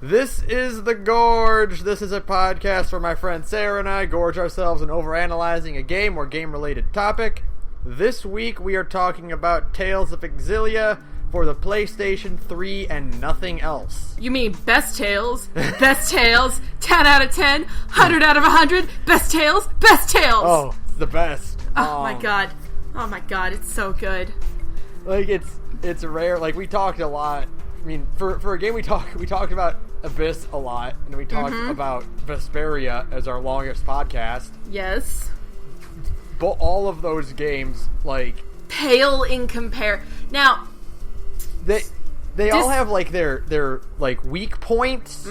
This is The Gorge. This is a podcast where my friend Sara and I gorge ourselves in overanalyzing a game or game-related topic. This week we are talking about Tales of Xillia for the PlayStation 3 and nothing else. You mean best Tales? Best Tales? 10 out of 10? 100 out of 100? Best Tales? Best Tales! Oh, it's the best. Oh my god. Oh my god, it's so good. Like, it's rare. Like, we talked a lot. I mean, for a game we talked about Abyss a lot, and we talked about Vesperia as our longest podcast. Yes. But all of those games, like... pale in compare. Now... They all have, like, their like, weak points,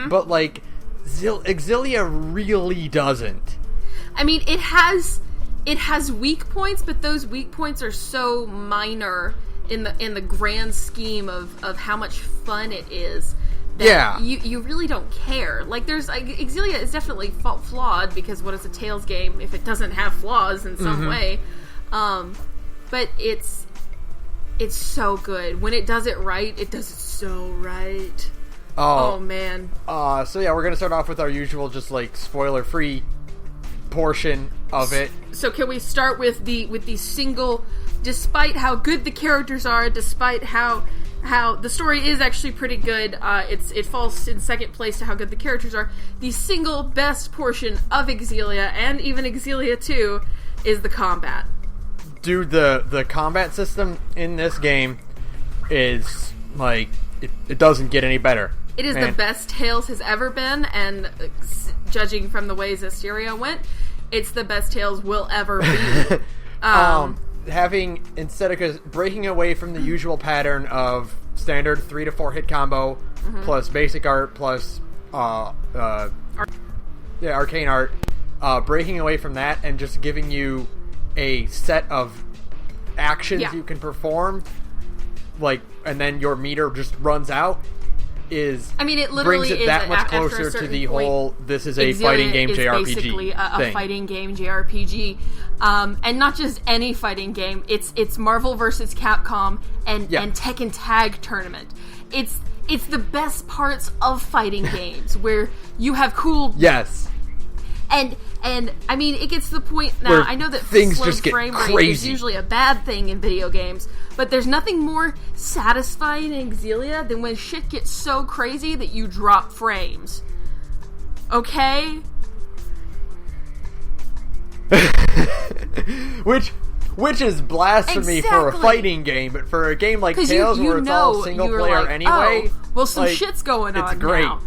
but, like, Xillia really doesn't. I mean, it has weak points, but those weak points are so minor in the grand scheme of how much fun it is that you really don't care. Like, there's Xillia is definitely flawed, because what is a Tales game if it doesn't have flaws in some way? But it's so good. When it does it right, it does it so right. Oh man. So yeah, we're gonna start off with our usual, just like, spoiler-free portion of it. So can we start with the single? Despite how good the characters are, despite how the story is actually pretty good, it falls in second place to how good the characters are. The single best portion of Xillia, and even Xillia 2, is the combat. Dude, the combat system in this game is, like, it doesn't get any better. It is the best Tales has ever been, and judging from the way Xillia went, it's the best Tales will ever be. Instead of breaking away from the usual pattern of standard 3 to 4 hit combo, plus basic art, plus arcane art, breaking away from that and just giving you a set of actions you can perform, like, and then your meter just runs out, it literally brings it that much closer to the whole, this is a Xillia fighting game is JRPG basically a thing. fighting game JRPG, and not just any fighting game. It's Marvel vs. Capcom and Tekken Tag Tournament. It's the best parts of fighting games where you have cool And I mean, it gets to the point now. I know that things slow just get frame rate crazy. is usually a bad thing in video games, but there's nothing more satisfying in Xillia than when shit gets so crazy that you drop frames. Okay? Which is blasphemy for a fighting game, but for a game like Tales, where it's all single player like, anyway. Oh, well, some shit's going on. It's great. Now.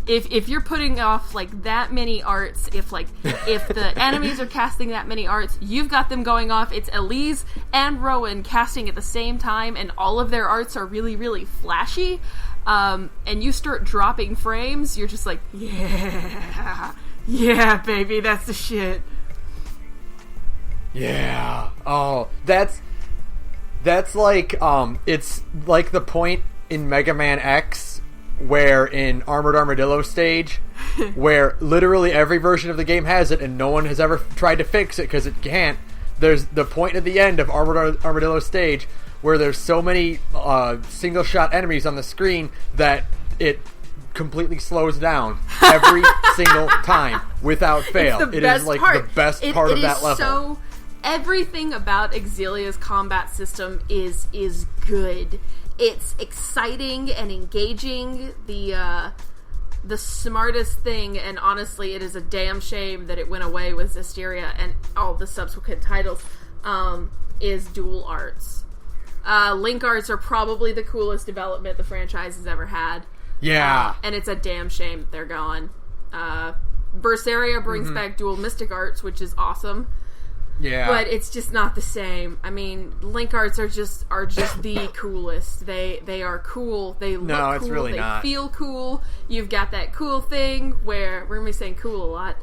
If you're putting off, like, that many arts, if the enemies are casting that many arts, you've got them going off. It's Elise and Rowan casting at the same time, and all of their arts are really, really flashy, and you start dropping frames, you're just like, yeah, baby, that's the shit. Yeah. Oh, that's like, it's like the point in Mega Man X where in Armored Armadillo stage, where literally every version of the game has it and no one has ever tried to fix it because it can't. There's the point at the end of Armored Armadillo stage where there's so many single shot enemies on the screen that it completely slows down every single time without fail. It is like the best part of that level. So everything about Xillia's combat system is good. It's exciting and engaging. The smartest thing, and honestly, it is a damn shame that it went away with Vesperia and all the subsequent titles, is dual arts. Link arts are probably the coolest development the franchise has ever had. Yeah. And it's a damn shame that they're gone. Berseria brings back dual mystic arts, which is awesome. Yeah. But it's just not the same. I mean, Link arts are just the coolest. They are cool. They look cool. It's really not. They feel cool. You've got that cool thing where, we're going to be saying cool a lot,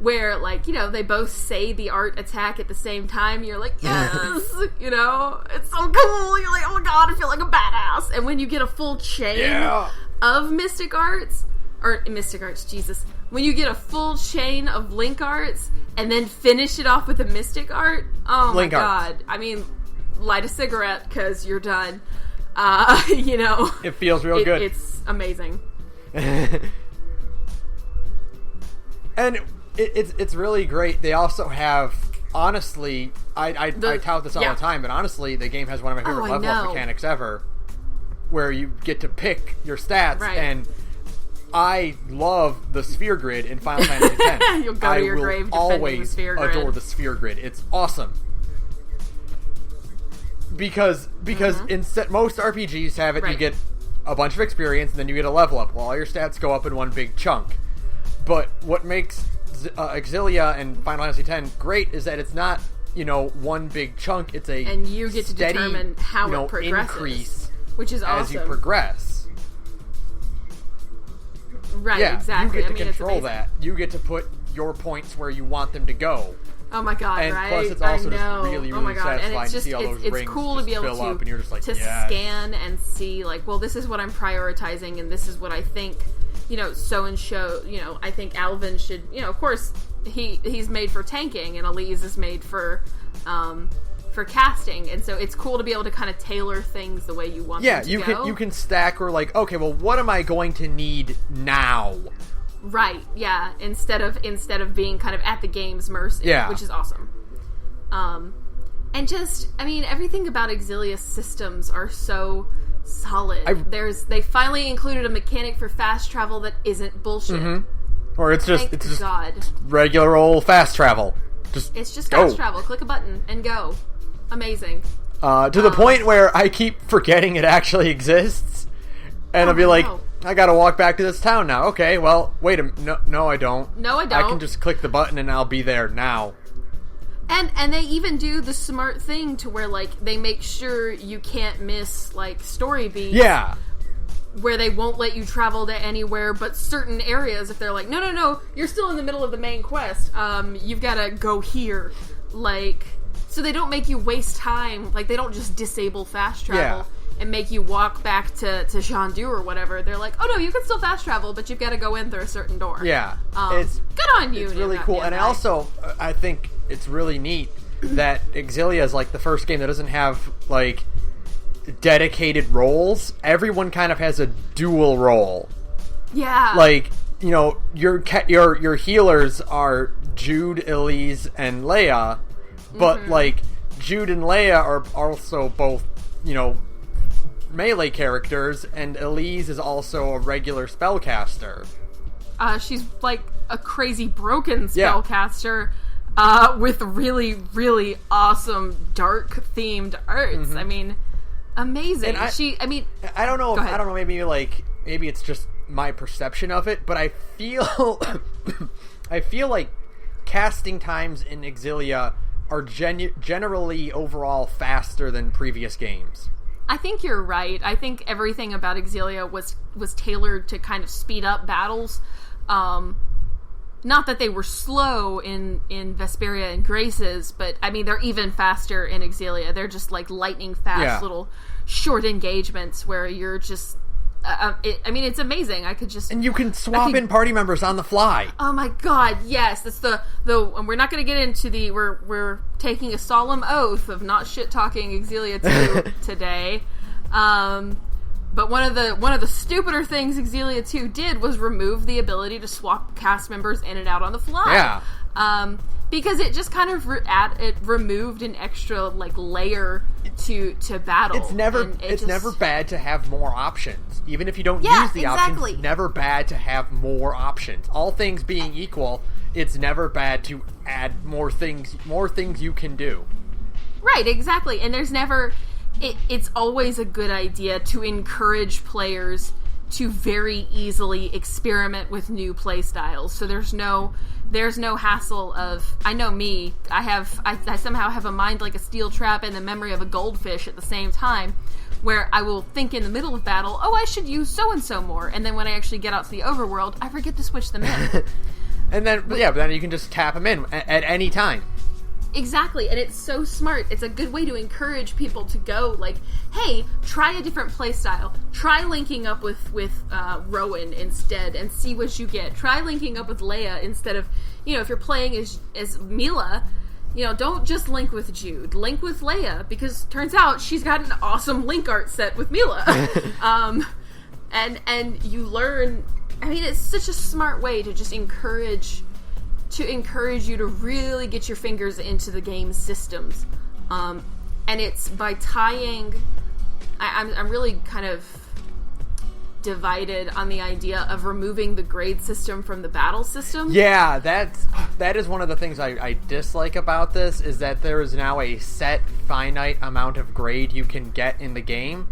where, like, you know, they both say the art attack at the same time. You're like, yes! You know? It's so cool! You're like, oh my god, I feel like a badass! And when you get a full chain of mystic arts, Jesus. When you get a full chain of Link arts, and then finish it off with a mystic art, oh my god. I mean, light a cigarette, because you're done. It feels real good. It's amazing. And it's really great. They also have, honestly, I tout this all the time, but honestly, the game has one of my favorite level up mechanics ever, where you get to pick your stats, and I love the sphere grid in Final Fantasy X. You'll go to your grave defending the sphere grid. I adore the sphere grid. It's awesome. Because instead, most RPGs have it, you get a bunch of experience, and then you get a level up. Well, all your stats go up in one big chunk. But what makes Xillia and Final Fantasy X great is that it's not, one big chunk. It's a and you get steady, to determine how it progresses, increase, which is awesome. As you progress. Right, exactly. You get to control that. You get to put your points where you want them to go. Oh my god, and right? plus it's also just really satisfying to see all those rings cool to be able fill up, and you're just like, scan and see, like, well, this is what I'm prioritizing, and this is what I think, so and so, I think Alvin should, of course, he's made for tanking, and Elise is made for casting, and so it's cool to be able to kind of tailor things the way you want them to go. You can stack, or like, okay, well, what am I going to need now? Right, yeah, instead of being kind of at the game's mercy, which is awesome. And just, everything about Xillia's systems are so solid. They finally included a mechanic for fast travel that isn't bullshit. Mm-hmm. Or it's just God. Regular old fast travel. It's just fast travel. Click a button and go. Amazing. To the point where I keep forgetting it actually exists, and I'll be like, I gotta walk back to this town now. Okay, well, wait a minute. No, I don't. No, I don't. I can just click the button and I'll be there now. And they even do the smart thing to where, like, they make sure you can't miss, like, story beats. Yeah. Where they won't let you travel to anywhere but certain areas. If they're like, no, you're still in the middle of the main quest. You've gotta go here. Like, so they don't make you waste time. Like, they don't just disable fast travel. Yeah. And make you walk back to Shandu or whatever. They're like, oh no, you can still fast travel, but you've got to go in through a certain door. Yeah. It's good on you. It's really cool. And I think it's really neat that Xillia is like the first game that doesn't have like dedicated roles. Everyone kind of has a dual role. Yeah. Like, your healers are Jude, Elise, and Leia, but like Jude and Leia are also both, melee characters, and Elise is also a regular spellcaster. She's like a crazy broken spellcaster with really, really awesome dark themed arts. Mm-hmm. Amazing. I don't know. I don't know. Maybe it's just my perception of it, but I feel like casting times in Xillia are generally overall faster than previous games. I think you're right. I think everything about Xillia was tailored to kind of speed up battles. Not that they were slow in Vesperia and Graces, but they're even faster in Xillia. They're just like lightning fast little short engagements where you're just it's amazing. I could just... And you can swap in party members on the fly. Oh my god, yes. That's the and we're not going to get into we're taking a solemn oath of not shit-talking Xillia 2 today. But one of the stupider things Xillia 2 did was remove the ability to swap cast members in and out on the fly. Yeah. Because it just kind of removed an extra like layer to battle. It's never bad to have more options. Even if you don't use the options, it's never bad to have more options. All things being equal, it's never bad to add more things you can do. Right, exactly. And there's never... It's always a good idea to encourage players to very easily experiment with new play styles. So there's no hassle of... I know me. I somehow have a mind like a steel trap and the memory of a goldfish at the same time, where I will think in the middle of battle, I should use so-and-so more. And then when I actually get out to the overworld, I forget to switch them in. And then, but then you can just tap them in at any time. Exactly, and it's so smart. It's a good way to encourage people to go, like, hey, try a different playstyle. Try linking up with Rowan instead and see what you get. Try linking up with Leia instead of, if you're playing as Mila, don't just link with Jude. Link with Leia, because turns out she's got an awesome link art set with Mila. And you learn. I mean, it's such a smart way to just encourage you to really get your fingers into the game's systems. And it's by tying. I'm really kind of divided on the idea of removing the grade system from the battle system. Yeah, that is one of the things I dislike about this, is that there is now a set finite amount of grade you can get in the game.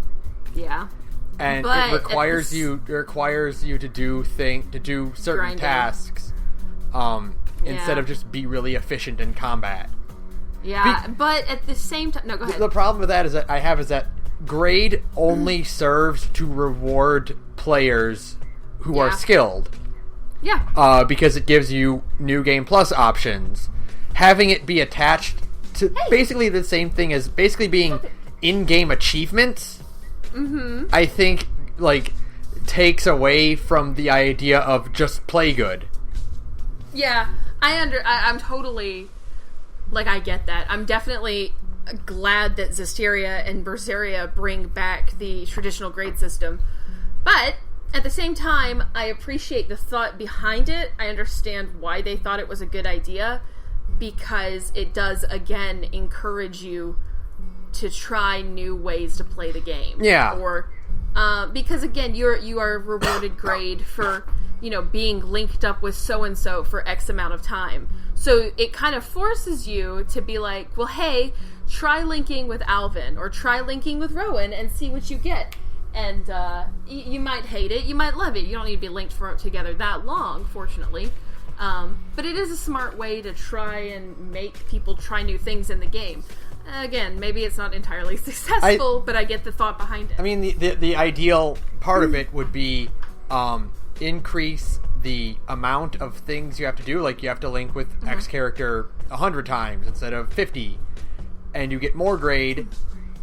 Yeah. And it requires you to do certain grinding tasks instead of just be really efficient in combat. Yeah, but at the same time, no, go ahead. The problem with that is that grade only serves to reward players who are skilled. Yeah. Because it gives you New Game Plus options. Having it be attached to basically the same thing as basically being in-game achievements, I think, takes away from the idea of just play good. Yeah, I'm totally, I get that. I'm definitely glad that Xillia and Berseria bring back the traditional grade system. But, at the same time, I appreciate the thought behind it. I understand why they thought it was a good idea, because it does, again, encourage you to try new ways to play the game. Yeah. Or, because, again, you are rewarded grade for, being linked up with so-and-so for X amount of time. So it kind of forces you to be like, well, hey, try linking with Alvin, or try linking with Rowan and see what you get. And you might hate it, you might love it. You don't need to be linked together that long, fortunately. But it is a smart way to try and make people try new things in the game. Again, maybe it's not entirely successful, but I get the thought behind it. I mean, the ideal part of it would be increase the amount of things you have to do. Like, you have to link with X character 100 times instead of 50. And you get more grade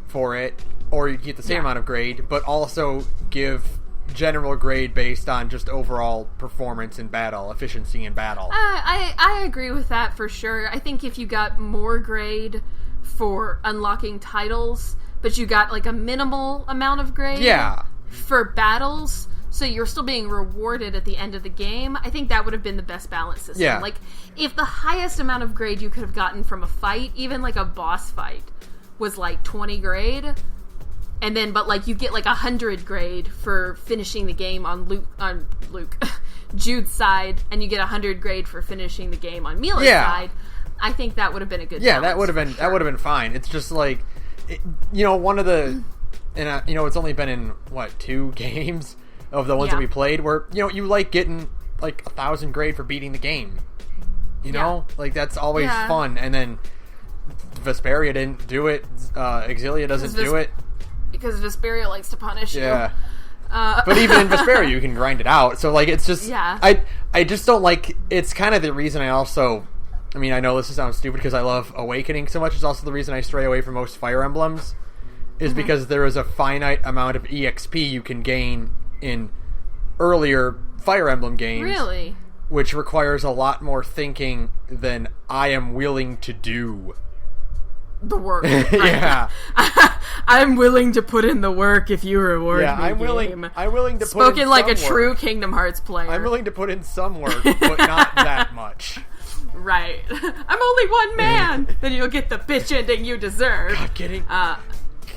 for it, or you get the same amount of grade, but also give general grade based on just overall performance in battle, efficiency in battle. I agree with that for sure. I think if you got more grade for unlocking titles, but you got a minimal amount of grade for battles, so you're still being rewarded at the end of the game, I think that would have been the best balance system. Yeah. If the highest amount of grade you could have gotten from a fight, even a boss fight, was 20 grade, and then you get 100 grade for finishing the game on Jude's side, and you get 100 grade for finishing the game on Mila's side, I think that would have been a good balance. That would have been fine. It's just one of the, and it's only been in 2 games of the ones that we played where you getting 1,000 grade for beating the game. That's always fun. And then Vesperia didn't do it. Xillia doesn't do it because Vesperia likes to punish you. But even in Vesperia, you can grind it out. So it's just I just don't like. It's kind of the reason I also. I mean, I know this sounds stupid because I love Awakening so much. It's also the reason I stray away from most Fire Emblems, is because there is a finite amount of EXP you can gain in earlier Fire Emblem games. Really? Which requires a lot more thinking than I am willing to do. The work. Yeah. I'm willing to put in the work if you reward me. I'm willing to put in Spoken like a some true work. Kingdom Hearts player. I'm willing to put in some work, but not that much. Right. I'm only one man. Then you'll get the bitch ending you deserve. God,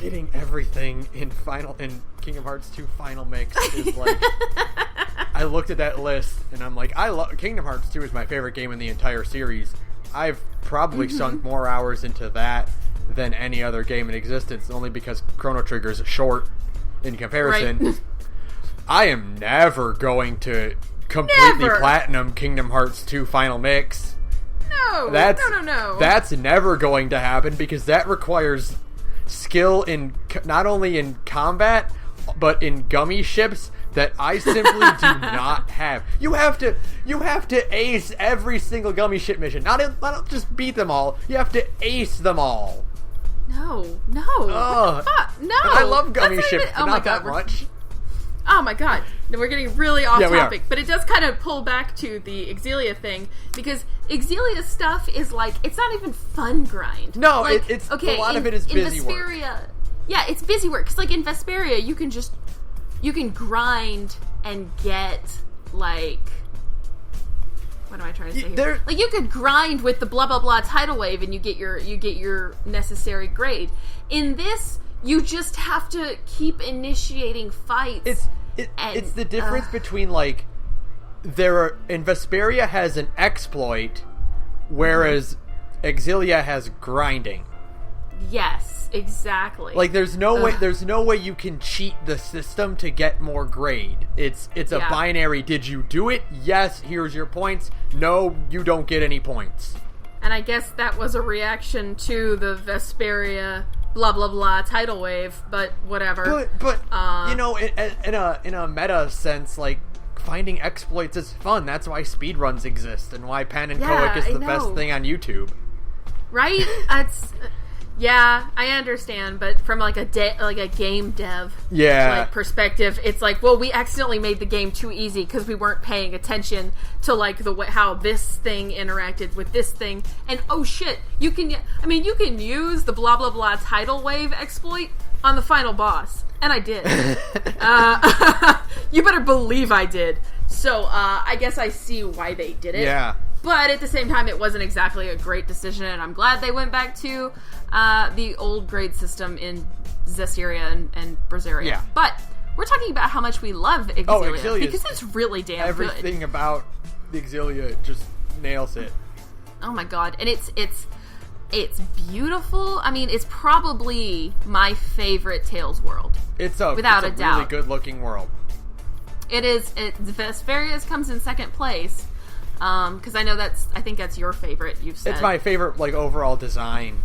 getting everything in Kingdom Hearts 2 Final Mix is I looked at that list and I'm like, Kingdom Hearts 2 is my favorite game in the entire series. I've probably sunk more hours into that than any other game in existence, only because Chrono Trigger is short in comparison. Right. I am never going to completely platinum Kingdom Hearts 2 Final Mix. No. That's never going to happen, because that requires skill in not only in combat but in gummy ships that I simply do not have. You have to ace every single gummy ship mission. Not just beat them all. You have to ace them all. No. What the fuck? No. And I love gummy ships, but not that much. Oh my god. We're getting really off topic, but it does kind of pull back to the Xillia thing, because Xillia stuff is like, it's not even fun grind. No, like, it's a lot of it is busy work. Yeah, it's busy work. Because, like, in Vesperia, you can grind and get, like... What am I trying to say here? Like, you could grind with the blah blah blah tidal wave and you get your necessary grade. In this, you just have to keep initiating fights. It's the difference between, like, in Vesperia has an exploit, whereas Xillia has grinding. Yes, exactly. Like, there's no way you can cheat the system to get more grade. It's a binary. Did you do it? Yes, here's your points. No, you don't get any points. And I guess that was a reaction to the Vesperia blah blah blah tidal wave, but whatever. But you know, in a meta sense, like, finding exploits is fun. That's why speedruns exist and why Pan and Coic is the best thing on YouTube. Right? Yeah, I understand, but from like a game dev like perspective, it's like, well, we accidentally made the game too easy because we weren't paying attention to like how this thing interacted with this thing, and oh shit, you can use the blah blah blah tidal wave exploit on the final boss, and I did. You better believe I did. So I guess I see why they did it. Yeah. But at the same time, it wasn't exactly a great decision, and I'm glad they went back to the old grade system in Zestiria and Braziria. Yeah. But we're talking about how much we love Xillia, because it's really damn good. Everything about the Xillia just nails it. Oh my god. And it's beautiful. I mean, it's probably my favorite Tales world. Without a doubt. Really good looking world. It is. Vesperia's comes in second place. Because I think that's your favorite, you've said. It's my favorite, like, overall design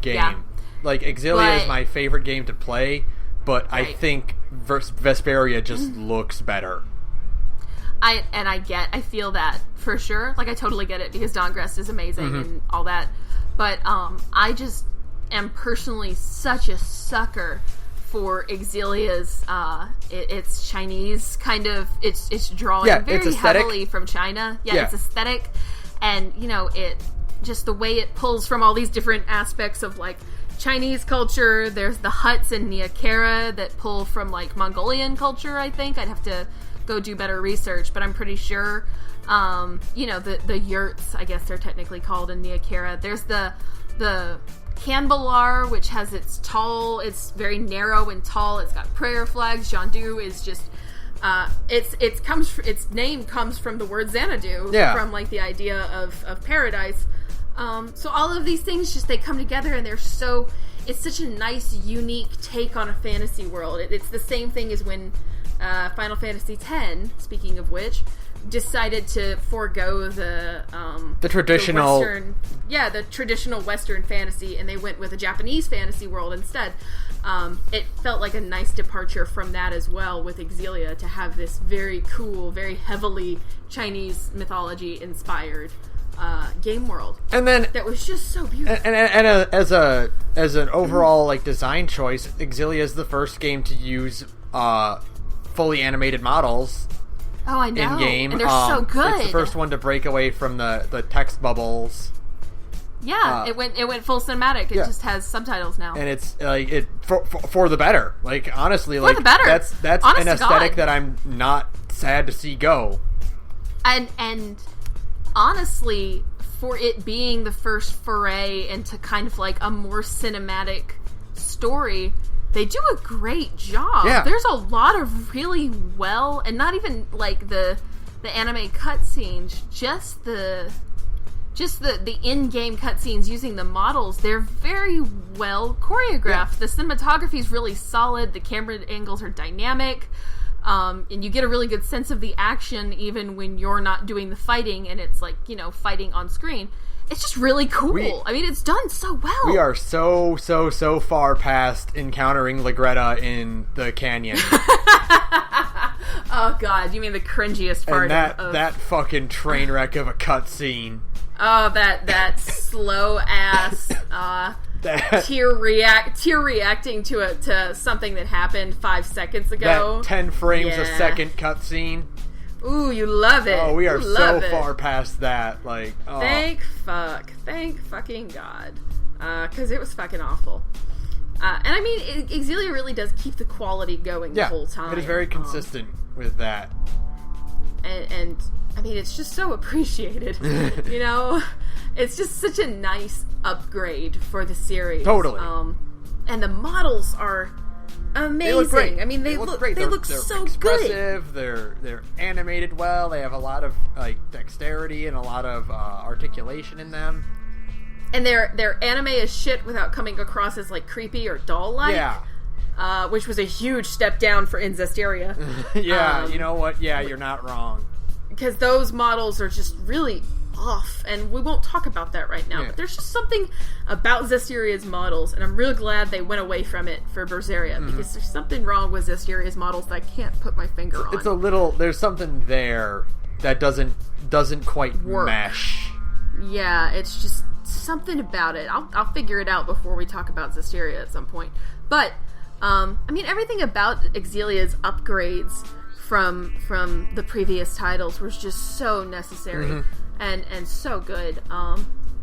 game. Yeah. Like, Xillia is my favorite game to play, but right. I think Vesperia just looks better. I feel that, for sure. Like, I totally get it, because Dawngrest is amazing and all that. But, I just am personally such a sucker for Xillia's, it's Chinese kind of, it's drawing very heavily from China. Yeah, it's aesthetic, and, you know, it, just the way it pulls from all these different aspects of, like, Chinese culture. There's the huts in Niakara that pull from, like, Mongolian culture, I think. I'd have to go do better research, but I'm pretty sure, you know, the yurts, I guess they're technically called in Niakara. There's the Canbalar, which has it's very narrow and tall. It's got prayer flags. Jandu is just, its name comes from the word Xanadu, from like the idea of paradise. So all of these things they come together, and it's such a nice, unique take on a fantasy world. It's the same thing as when Final Fantasy X, speaking of which, decided to forego the traditional the traditional Western fantasy, and they went with a Japanese fantasy world instead. It felt like a nice departure from that as well with Xillia, to have this very cool, very heavily Chinese mythology inspired game world, and then that was just so beautiful. And as an overall like design choice, Xillia is the first game to use fully animated models. Oh, I know. In-game. And they're so good. It's the first one to break away from the text bubbles. Yeah, it went full cinematic. It just has subtitles now. And it's like for the better. Like, honestly, for like the better. That's an aesthetic that I'm not sad to see go. And honestly, for it being the first foray into kind of like a more cinematic story, they do a great job. Yeah. There's a lot of really well, and not even like the anime cutscenes, just the in-game cutscenes using the models. They're very well choreographed. Yeah. The cinematography is really solid. The camera angles are dynamic. And you get a really good sense of the action even when you're not doing the fighting, and it's like, you know, fighting on screen. It's just really cool. I mean, it's done so well. We are so far past encountering Legretta in the canyon. Oh god, you mean the cringiest part of that fucking train wreck of a cutscene. Oh, that slow ass tear reacting to something that happened 5 seconds ago. That 10 frames a second cutscene. Ooh, you love it. Oh, we are so far past that. Like, oh. Thank fucking God. Because it was fucking awful. And I mean, Xillia really does keep the quality going the whole time. It is very consistent with that. And I mean, it's just so appreciated. You know? It's just such a nice upgrade for the series. Totally. And the models are amazing. They look great. I mean, they look great. They look so expressive. Good. They're animated well. They have a lot of like dexterity and a lot of articulation in them. And they're anime as shit without coming across as like creepy or doll-like. Yeah. Which was a huge step down for Zestiria. Yeah, you know what? Yeah, you're not wrong. Because those models are just really off, and we won't talk about that right now, but there's just something about Zestiria's models, and I'm really glad they went away from it for Berseria, because there's something wrong with Zestiria's models that I can't put my finger on. It's a little, there's something there that doesn't quite mesh. Yeah, it's just something about it. I'll figure it out before we talk about Zestiria at some point. But, I mean, everything about Xillia's upgrades from the previous titles was just so necessary. And so good. I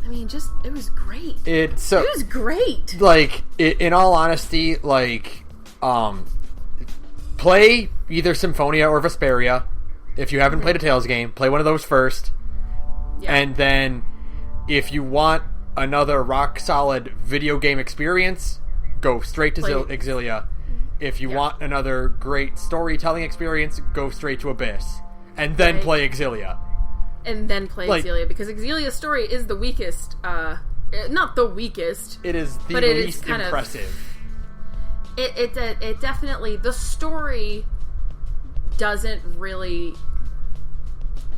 mean, just, it was great. It was great. Like, in all honesty, like, play either Symphonia or Vesperia. If you haven't played a Tales game, play one of those first. Yeah. And then, if you want another rock-solid video game experience, go straight to Xillia. If you want another great storytelling experience, go straight to Abyss. And then play Xillia. And then play Xillia, because Xillia's story is the weakest. Not the weakest. It is the least impressive. It definitely, the story doesn't really.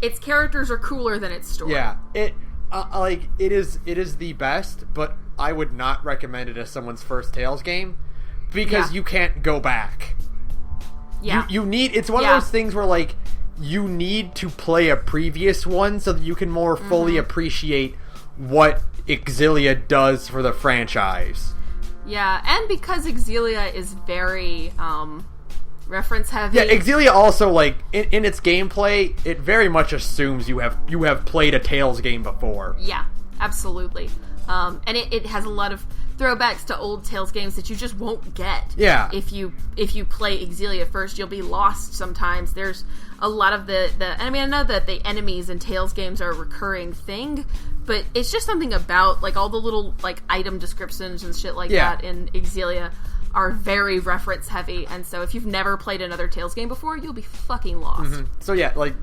Its characters are cooler than its story. Yeah, it is the best, but I would not recommend it as someone's first Tales game because you can't go back. Yeah, you need. It's one of those things where like. You need to play a previous one so that you can more fully appreciate what Xillia does for the franchise. Yeah, and because Xillia is very reference heavy. Yeah, Xillia also like in its gameplay, it very much assumes you have played a Tales game before. Yeah, absolutely. And it has a lot of throwbacks to old Tales games that you just won't get. Yeah. If you play Xillia first, you'll be lost sometimes. There's a lot of the I mean, I know that the enemies in Tales games are a recurring thing, but it's just something about like all the little like item descriptions and shit like that in Xillia are very reference heavy, and so if you've never played another Tales game before, you'll be fucking lost. So yeah, like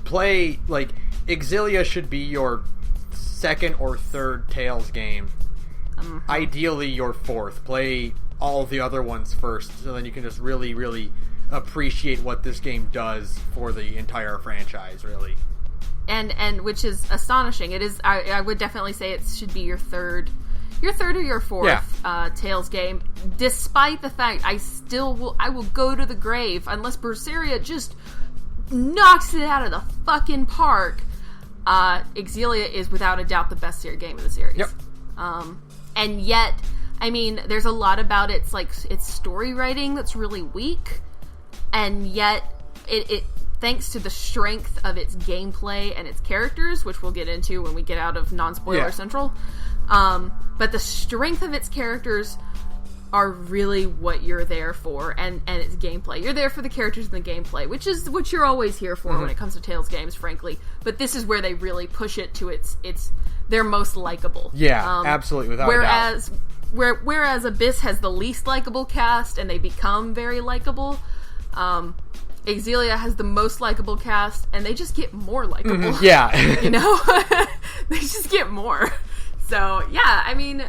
play like Xillia should be your second or third Tales game. Ideally your fourth. Play all the other ones first, so then you can just really, really appreciate what this game does for the entire franchise, really. And which is astonishing. It is. I would definitely say it should be your third or your fourth Tales game. Despite the fact I will go to the grave unless Berseria just knocks it out of the fucking park. Xillia is without a doubt the best game of the series. Yep. And yet, I mean, there's a lot about its story writing that's really weak, and yet it thanks to the strength of its gameplay and its characters, which we'll get into when we get out of non-spoiler central. But the strength of its characters are really what you're there for, and its gameplay. You're there for the characters and the gameplay, which is what you're always here for when it comes to Tales games, frankly. But this is where they really push it to they're most likable. Yeah, absolutely, without a doubt. Whereas Abyss has the least likable cast, and they become very likable, Xillia has the most likable cast, and they just get more likable. Yeah. You know? They just get more. So, yeah, I mean,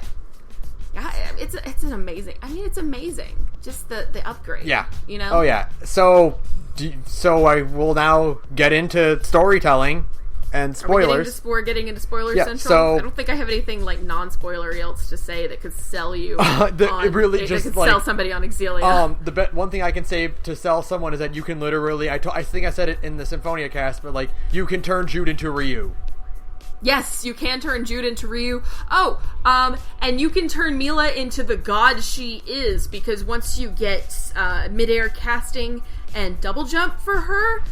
it's an amazing, it's amazing. Just the upgrade. Yeah. You know? Oh, yeah. So I will now get into storytelling and spoilers. We're getting into spoilers central. So, I don't think I have anything like non-spoilery else to say that could sell you. Sell somebody on Xillia. One thing I can say to sell someone is that you can literally. I think I said it in the Symphonia cast, but like you can turn Jude into Ryu. Yes, you can turn Jude into Ryu. Oh, and you can turn Mila into the god she is, because once you get midair casting and double jump for her,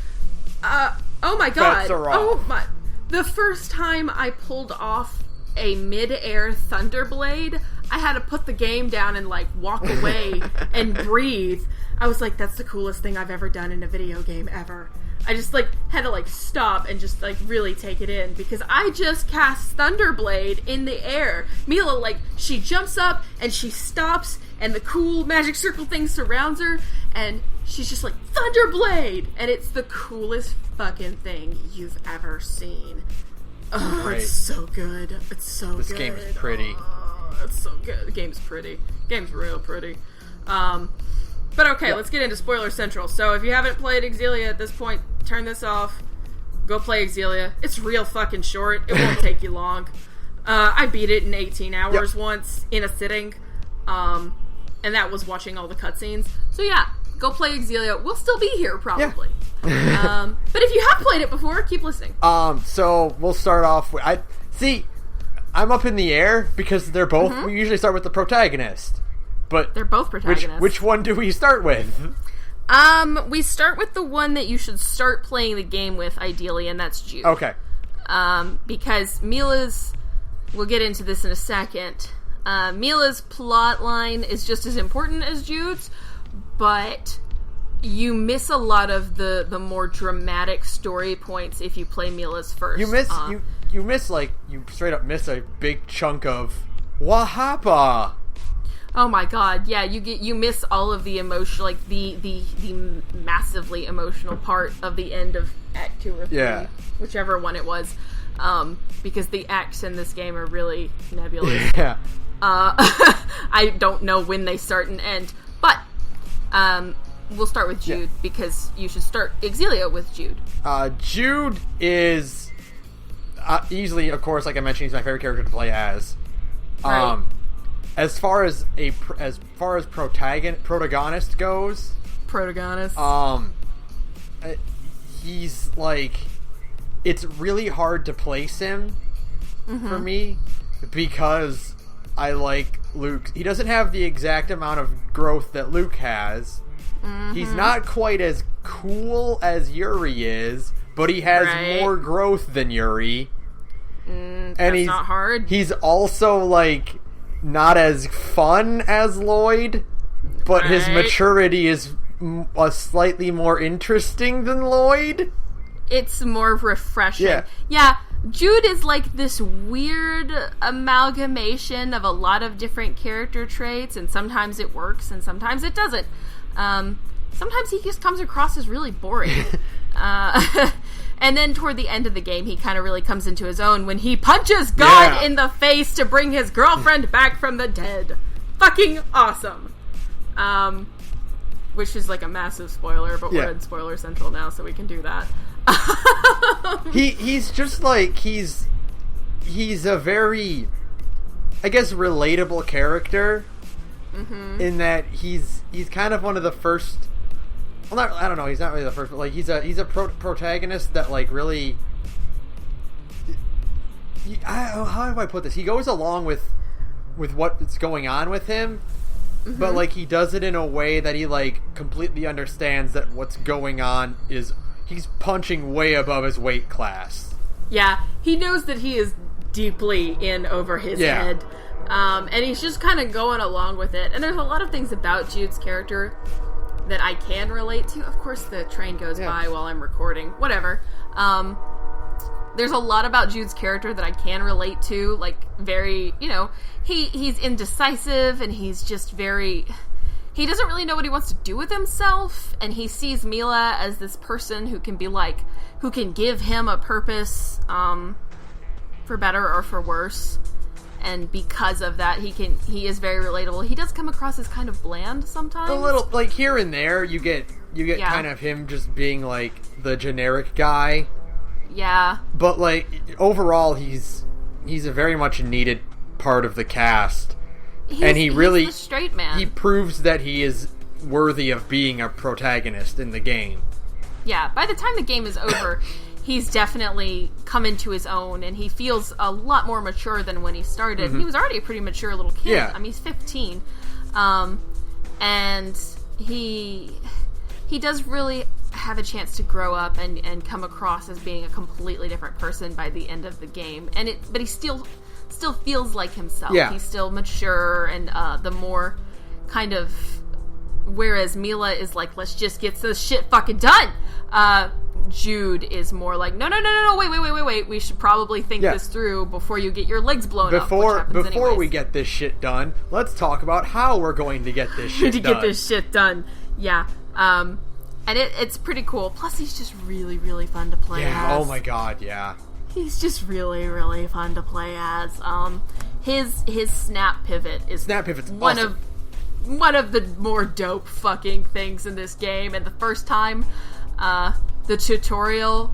Oh my god. Oh my. The first time I pulled off a mid-air Thunderblade, I had to put the game down and, like, walk away and breathe. I was like, that's the coolest thing I've ever done in a video game ever. I just, like, had to, like, stop and just, like, really take it in, because I just cast Thunderblade in the air. Mila, like, she jumps up and she stops, and the cool magic circle thing surrounds her, and she's just like, Thunderblade! And it's the coolest fucking thing you've ever seen. Oh, right. It's so good. It's so good. This game is pretty. Oh, it's so good. The game's pretty. The game's real pretty. But okay, let's get into Spoiler Central. So if you haven't played Xillia at this point, turn this off. Go play Xillia. It's real fucking short. It won't take you long. I beat it in 18 hours once in a sitting. And that was watching all the cutscenes. So yeah, go play Xillia. We'll still be here, probably. Yeah. But if you have played it before, keep listening. So we'll start off with... I'm up in the air because they're both... Mm-hmm. We usually start with the protagonist. But they're both protagonists. Which one do we start with? We start with the one that you should start playing the game with, ideally, and that's Jude. Okay. Because Mila's... We'll get into this in a second. Mila's plot line is just as important as Jude's, but you miss a lot of the more dramatic story points if you play Mila's first. You straight up miss a big chunk of Wahapa. Oh my god, yeah, you miss all of the emotion, like the massively emotional part of the end of Act 2 or 3, whichever one it was, because the acts in this game are really nebulous. Yeah. I don't know when they start and end, but we'll start with Jude, because you should start Xillia with Jude. Jude is easily, of course, like I mentioned, he's my favorite character to play as. Right. As far as protagonist goes, he's like, it's really hard to place him for me because I like Luke. He doesn't have the exact amount of growth that Luke has. Mm-hmm. He's not quite as cool as Yuri is, but he has more growth than Yuri. And he's not hard. He's also like not as fun as Lloyd, but his maturity is slightly more interesting than Lloyd. It's more refreshing. Yeah, Jude is like this weird amalgamation of a lot of different character traits, and sometimes it works and sometimes it doesn't. Sometimes he just comes across as really boring. And then toward the end of the game, he kind of really comes into his own when he punches God in the face to bring his girlfriend back from the dead. Fucking awesome. Which is like a massive spoiler, but we're in Spoiler Central now, so we can do that. He's just like, he's a very, I guess, relatable character. Mm-hmm. In that he's kind of one of the first. Well, I don't know. He's not really the first, but like he's a protagonist that like really. How do I put this? He goes along with what's going on with him, but like he does it in a way that he like completely understands that what's going on is he's punching way above his weight class. Yeah, he knows that he is deeply in over his head. And he's just kind of going along with it. And there's a lot of things about Jude's character that I can relate to. Of course, the train goes by while I'm recording. Whatever. There's a lot about Jude's character that I can relate to. Like, very, he's indecisive, and he's just very... He doesn't really know what he wants to do with himself, and he sees Mila as this person who can be like... who can give him a purpose, for better or for worse. And because of that, he is very relatable. He does come across as kind of bland sometimes. A little, like, here and there, you get kind of him just being, like, the generic guy. Yeah. But, like, overall, he's a very much needed part of the cast. He's the straight man. He proves that he is worthy of being a protagonist in the game. Yeah, by the time the game is over... He's definitely come into his own, and he feels a lot more mature than when he started. Mm-hmm. He was already a pretty mature little kid. Yeah. I mean, he's 15. And he does really... have a chance to grow up and come across as being a completely different person by the end of the game. But he still feels like himself. Yeah. He's still mature, and the more kind of, whereas Mila is like, let's just get this shit fucking done. Jude is more like, no, wait. We should probably think this through before you get your legs blown up. Before we get this shit done, let's talk about how we're going to get this shit done. Get this shit done. Yeah. And it's pretty cool. Plus, he's just really, really fun to play as. Oh my god, yeah. He's just really, really fun to play as. His snap pivot is one awesome. one of the more dope fucking things in this game. And the first time, the tutorial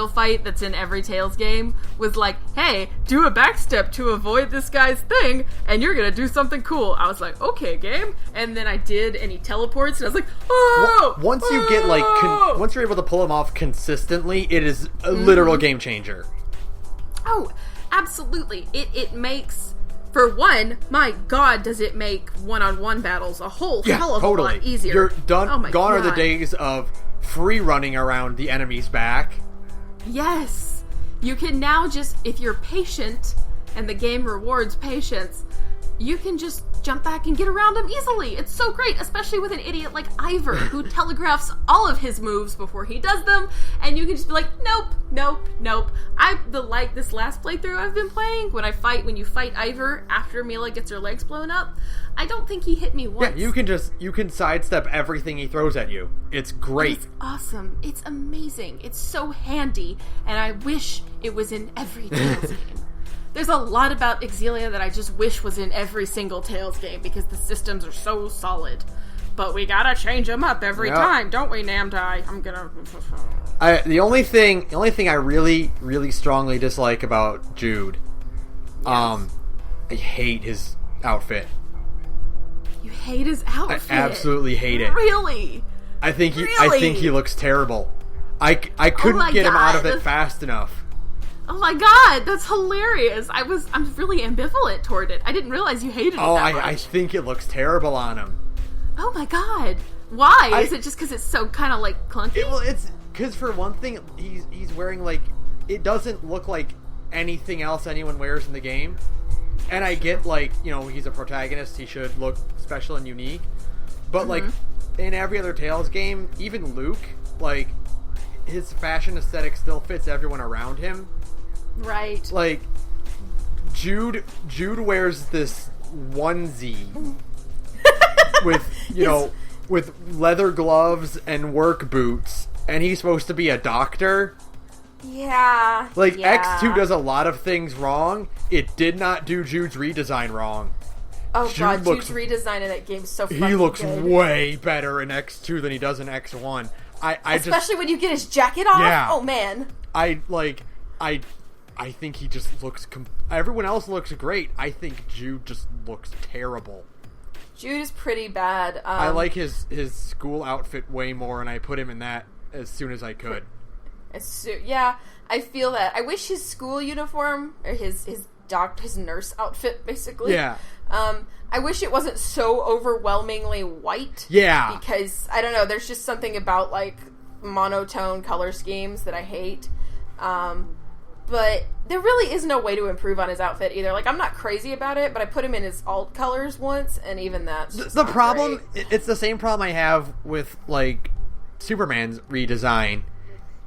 fight that's in every Tales game was like, hey, do a backstep to avoid this guy's thing, and you're gonna do something cool. I was like, okay, game. And then I did, and he teleports, and I was like, oh! Once you get, once you're able to pull him off consistently, it is a literal game changer. Oh, absolutely. It makes, for one, my god, does it make one-on-one battles a whole hell of a lot easier. You're done. Oh my Gone god. are the days of free running around the enemy's back. Yes. You can now just, if you're patient, and the game rewards patience, you can just jump back and get around him easily. It's so great, especially with an idiot like Ivor, who telegraphs all of his moves before he does them, and you can just be like, nope. This last playthrough I've been playing, when you fight Ivor after Mila gets her legs blown up, I don't think he hit me once. Yeah, you can sidestep everything he throws at you. It's great. It's awesome. It's amazing. It's so handy, and I wish it was in every Tales game. There's a lot about Xillia that I just wish was in every single Tales game, because the systems are so solid. But we gotta change them up every time, don't we, Namdai? I'm gonna... The only thing I really, really strongly dislike about Jude, I hate his outfit. You hate his outfit? I absolutely hate it. Really? I think he looks terrible. I couldn't get him out of it fast enough. Oh my god, that's hilarious. I'm really ambivalent toward it. I didn't realize you hated it that much. I think it looks terrible on him. Oh my god. Why? Is it just because it's so kind of like clunky? It's because for one thing, he's wearing it doesn't look like anything else anyone wears in the game. And I get he's a protagonist, he should look special and unique. But in every other Tales game, even Luke, his fashion aesthetic still fits everyone around him. Right. Jude wears this onesie with leather gloves and work boots, and he's supposed to be a doctor. Yeah. X2 does a lot of things wrong. It did not do Jude's redesign wrong. Oh Jude's redesign in that game is so fucking good. He looks way better in X2 than he does in X1. Especially when you get his jacket off. Yeah. Oh man. I think he just looks... everyone else looks great. I think Jude just looks terrible. Jude is pretty bad. I like his school outfit way more, and I put him in that as soon as I could. Yeah, I feel that. I wish his school uniform, or his nurse outfit, basically. Yeah. I wish it wasn't so overwhelmingly white. Yeah. Because, I don't know, there's just something about, monotone color schemes that I hate. But there really is no way to improve on his outfit either. I'm not crazy about it, but I put him in his alt colors once, and even that's just the problem. Great. It's the same problem I have with Superman's redesign,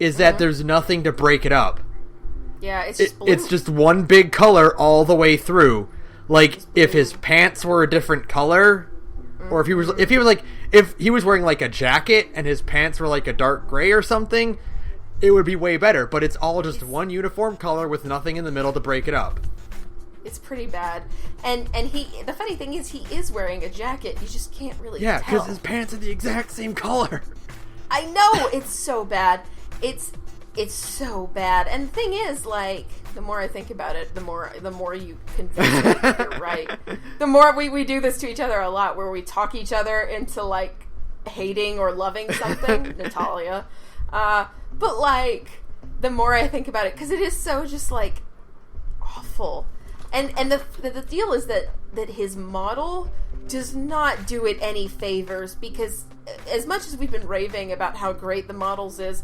is that there's nothing to break it up. Yeah, it's just blue. It's just one big color all the way through. If his pants were a different color, or if he was wearing a jacket and his pants were a dark gray or something, it would be way better, but it's all just one uniform color with nothing in the middle to break it up. It's pretty bad. And the funny thing is, he is wearing a jacket. You just can't really tell. Yeah, because his pants are the exact same color. I know! It's so bad. It's so bad. And the thing is, the more I think about it, the more you convince me you're right. The more we do this to each other a lot, where we talk each other into, hating or loving something. Natalia. But, the more I think about it, because it is so just, awful. And the deal is that his model does not do it any favors, because as much as we've been raving about how great the models are,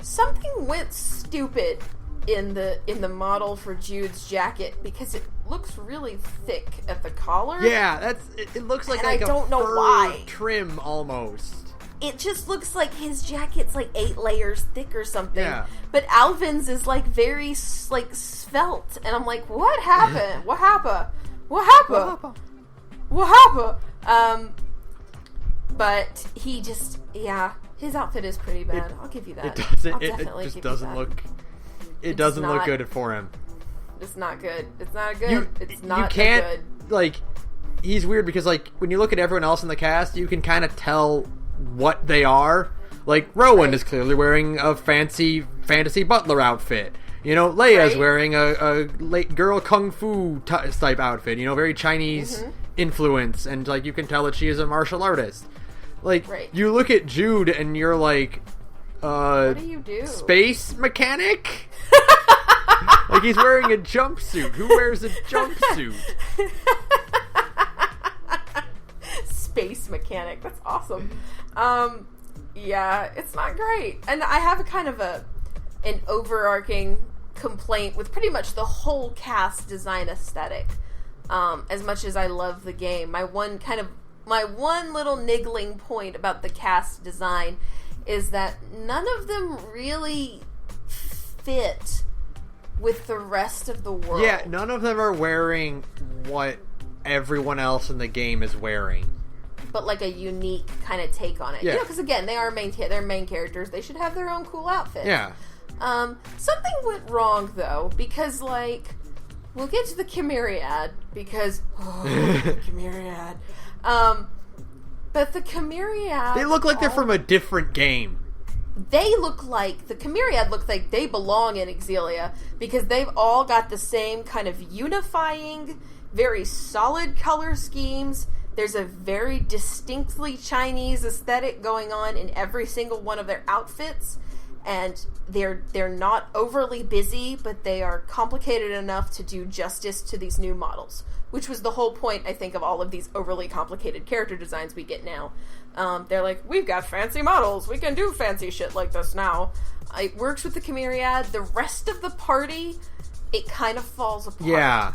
something went stupid in the model for Jude's jacket, because it looks really thick at the collar. Yeah, it looks like I don't know fur why. Trim almost. It just looks like his jacket's like 8 layers thick or something. Yeah. But Alvin's is like very like svelte, and I'm like, what happened? What happened? But he just, his outfit is pretty bad. I'll give you that. It doesn't look good for him. It's not good. It's not good. You can't, like, he's weird because, like, when you look at everyone else in the cast, you can kind of tell what they are. Like, Rowan is clearly wearing a fancy fantasy butler outfit. You know, Leia's wearing a late girl kung fu type outfit. You know, very Chinese influence, and, like, you can tell that she is a martial artist. Like, you look at Jude and you're like, what do you do? Space mechanic? Like, he's wearing a jumpsuit. Who wears a jumpsuit? Space mechanic. That's awesome. Yeah, it's not great. And I have a kind of an overarching complaint with pretty much the whole cast design aesthetic. As much as I love the game, my one little niggling point about the cast design is that none of them really fit with the rest of the world. Yeah, none of them are wearing what everyone else in the game is wearing. But like a unique kind of take on it. Yeah. You know, because again, they're main characters. They should have their own cool outfits. Yeah. Something went wrong, though, because, like, we'll get to the Chimeriad, because, the Chimeriad. But the Chimeriad... They look like they're from a different game. The Chimeriad look like they belong in Xillia, because they've all got the same kind of unifying, very solid color schemes. There's a very distinctly Chinese aesthetic going on in every single one of their outfits, and they're not overly busy, but they are complicated enough to do justice to these new models, which was the whole point, I think, of all of these overly complicated character designs we get now. They're like, we've got fancy models, we can do fancy shit like this now. It works with the Chimeriad. The rest of the party, it kind of falls apart. Yeah.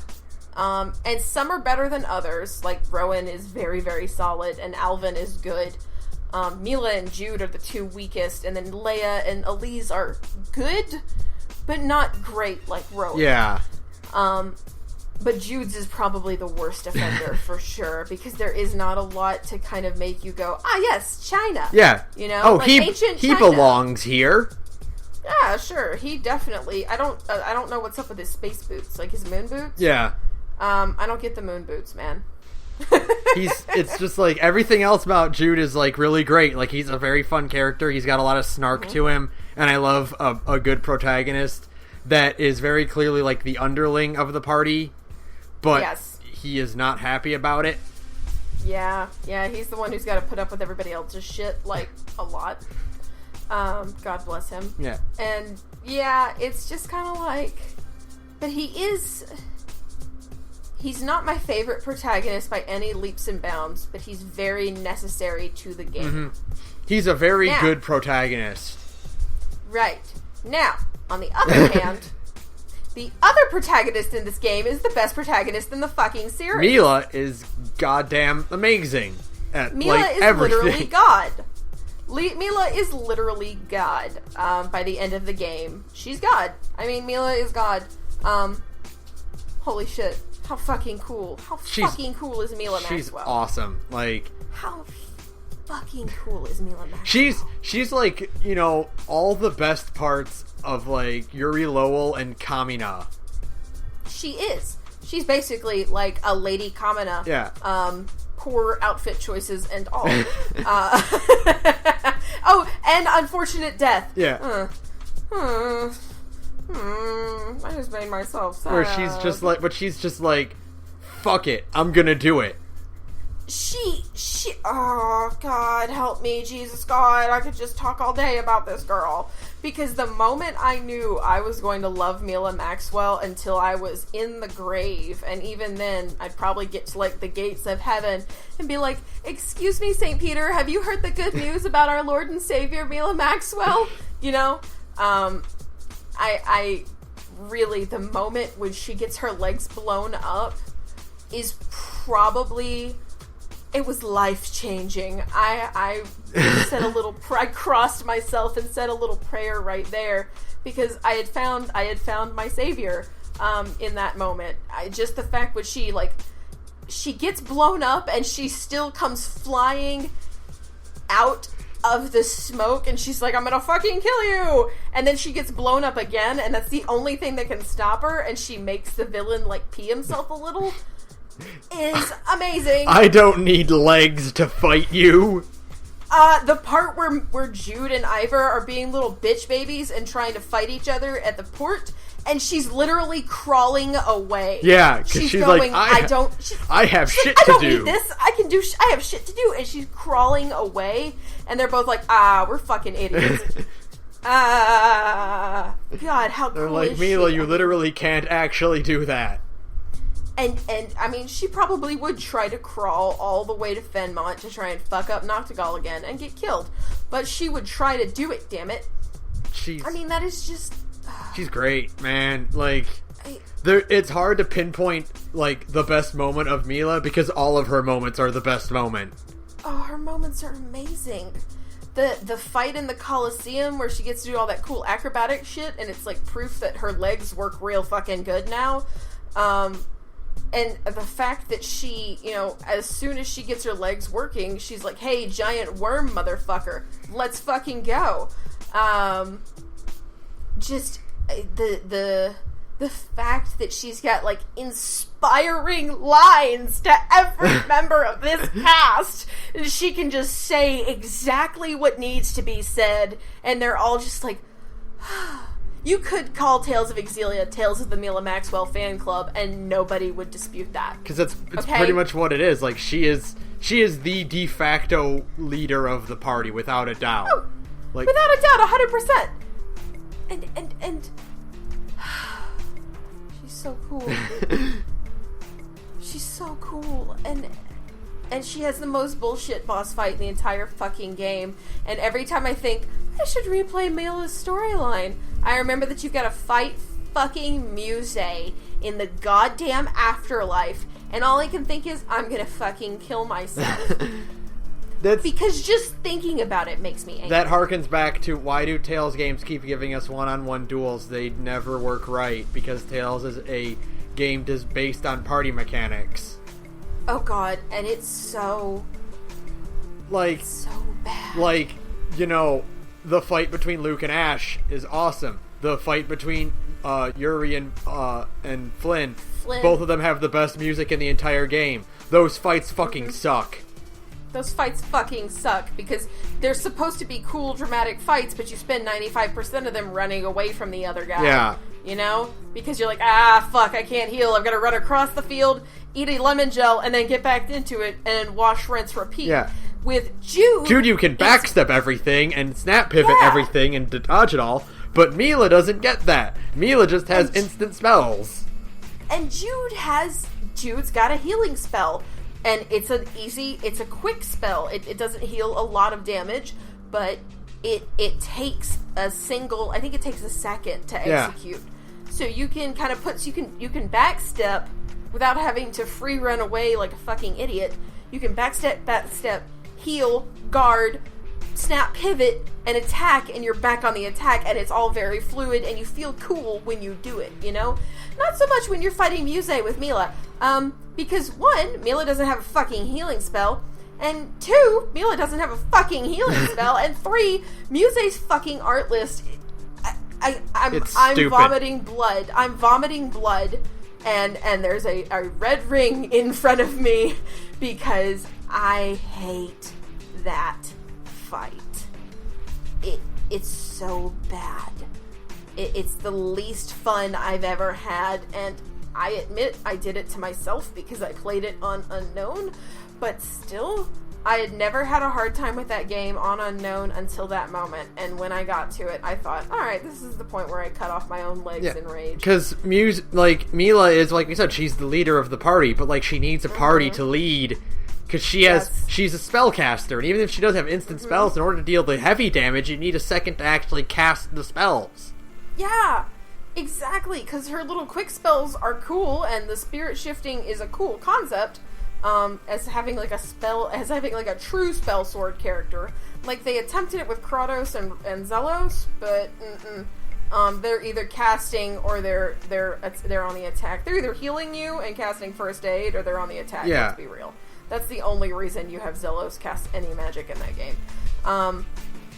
And some are better than others. Like, Rowan is very, very solid, and Alvin is good. Mila and Jude are the two weakest, and then Leia and Elise are good, but not great like Rowan. Yeah. But Jude's is probably the worst offender for sure, because there is not a lot to kind of make you go, yes, China. Yeah. You know? Oh, like he China. belongs here. Yeah, sure. He definitely... I don't know what's up with his space boots. Like, his moon boots? Yeah. I don't get the moon boots, man. It's just like everything else about Jude is like really great. Like, he's a very fun character. He's got a lot of snark to him, and I love a good protagonist that is very clearly like the underling of the party, but he is not happy about it. Yeah, he's the one who's got to put up with everybody else's shit, like, a lot. God bless him. Yeah. And, yeah, it's just kind of like... But he's not my favorite protagonist by any leaps and bounds, but he's very necessary to the game. Mm-hmm. He's a very good protagonist. Right. Now, on the other hand, the other protagonist in this game is the best protagonist in the fucking series. Mila is goddamn amazing at, Mila like, is everything. literally God. Mila is literally God by the end of the game. She's God. I mean, Mila is God. Holy shit. How fucking cool. How fucking cool is Mila Maxwell? She's awesome. Like... How fucking cool is Mila Maxwell? She's like, you know, all the best parts of, like, Yuri Lowell and Kamina. She is. She's basically like a Lady Kamina. Yeah. Poor outfit choices and all. Oh, and unfortunate death. Yeah. I just made myself sad. Where she's just like, fuck it, I'm gonna do it. Oh, God, help me, Jesus God, I could just talk all day about this girl. Because the moment I knew I was going to love Mila Maxwell until I was in the grave, and even then, I'd probably get to, like, the gates of heaven and be like, excuse me, St. Peter, have you heard the good news about our Lord and Savior, Mila Maxwell? You know? I really, the moment when she gets her legs blown up is probably... It was life-changing. I said a little... I crossed myself and said a little prayer right there because I had found my savior in that moment. Just the fact when she gets blown up and she still comes flying out of the smoke and she's like, I'm gonna fucking kill you! And then she gets blown up again and that's the only thing that can stop her and she makes the villain, like, pee himself a little... is amazing. I don't need legs to fight you. The part where Jude and Ivor are being little bitch babies and trying to fight each other at the port, and she's literally crawling away. Yeah, because she's going, like, I have shit to do. I don't need this. I have shit to do. And she's crawling away, and they're both like, we're fucking idiots. God, how they're cool like, is Mila, she? you literally can't actually do that. And I mean, she probably would try to crawl all the way to Fenmont to try and fuck up Noctigal again and get killed. But she would try to do it, damn it. I mean, that is just... She's great, man. Like, it's hard to pinpoint, like, the best moment of Mila because all of her moments are the best moment. Oh, her moments are amazing. The fight in the Coliseum where she gets to do all that cool acrobatic shit and it's, like, proof that her legs work real fucking good now. And the fact that she, you know, as soon as she gets her legs working, she's like, hey, giant worm motherfucker, let's fucking go. Just the fact that she's got, like, inspiring lines to every member of this cast. She can just say exactly what needs to be said, and they're all just like... You could call Tales of Xillia Tales of the Mila Maxwell fan club, and nobody would dispute that. Because it's pretty much what it is. Like, she is the de facto leader of the party, without a doubt. Oh, like, without a doubt, 100%. And she's so cool. She's so cool, and she has the most bullshit boss fight in the entire fucking game. And every time I think, I should replay Mila's storyline, I remember that you've got to fight fucking Muse in the goddamn afterlife. And all I can think is, I'm gonna fucking kill myself. Because just thinking about it makes me angry. That harkens back to, why do Tales games keep giving us one-on-one duels? They never work right, because Tales is a game based on party mechanics. Oh god, and it's so... Like... so bad. Like, you know... The fight between Luke and Ash is awesome. The fight between Yuri and Flynn, both of them have the best music in the entire game. Those fights fucking suck. Those fights fucking suck because they're supposed to be cool, dramatic fights, but you spend 95% of them running away from the other guy. Yeah. You know? Because you're like, fuck, I can't heal. I've got to run across the field, eat a lemon gel, and then get back into it, and wash, rinse, repeat. Yeah. With Jude, you can backstep everything and snap pivot everything and dodge it all, but Mila doesn't get that. Mila just has instant spells. And Jude's got a healing spell, and it's a quick spell. It doesn't heal a lot of damage, but it takes I think it takes a second to execute. So you can kind of you can backstep without having to free run away like a fucking idiot. You can backstep, heal, guard, snap, pivot, and attack, and you're back on the attack, and it's all very fluid, and you feel cool when you do it, you know? Not so much when you're fighting Muse with Mila, because one, Mila doesn't have a fucking healing spell, and two, Mila doesn't have a fucking healing spell, and three, Muse's fucking art list, I'm vomiting blood. I'm vomiting blood, and there's a red ring in front of me, because I hate that fight. It's so bad. It's the least fun I've ever had, and I admit I did it to myself because I played it on Unknown, but still, I had never had a hard time with that game on Unknown until that moment, and when I got to it, I thought, alright, this is the point where I cut off my own legs in rage. Because Mila is, like we said, she's the leader of the party, but, like, she needs a party to lead, because she's a spellcaster, and even if she does have instant spells, in order to deal the heavy damage, you need a second to actually cast the spells. Yeah, exactly, because her little quick spells are cool, and the spirit shifting is a cool concept, as having like a true spell sword character. Like, they attempted it with Kratos and Zelos, but they're either casting or they're on the attack. They're either healing you and casting first aid, or they're on the attack. Yeah. Let's be real. That's the only reason you have Zelos cast any magic in that game.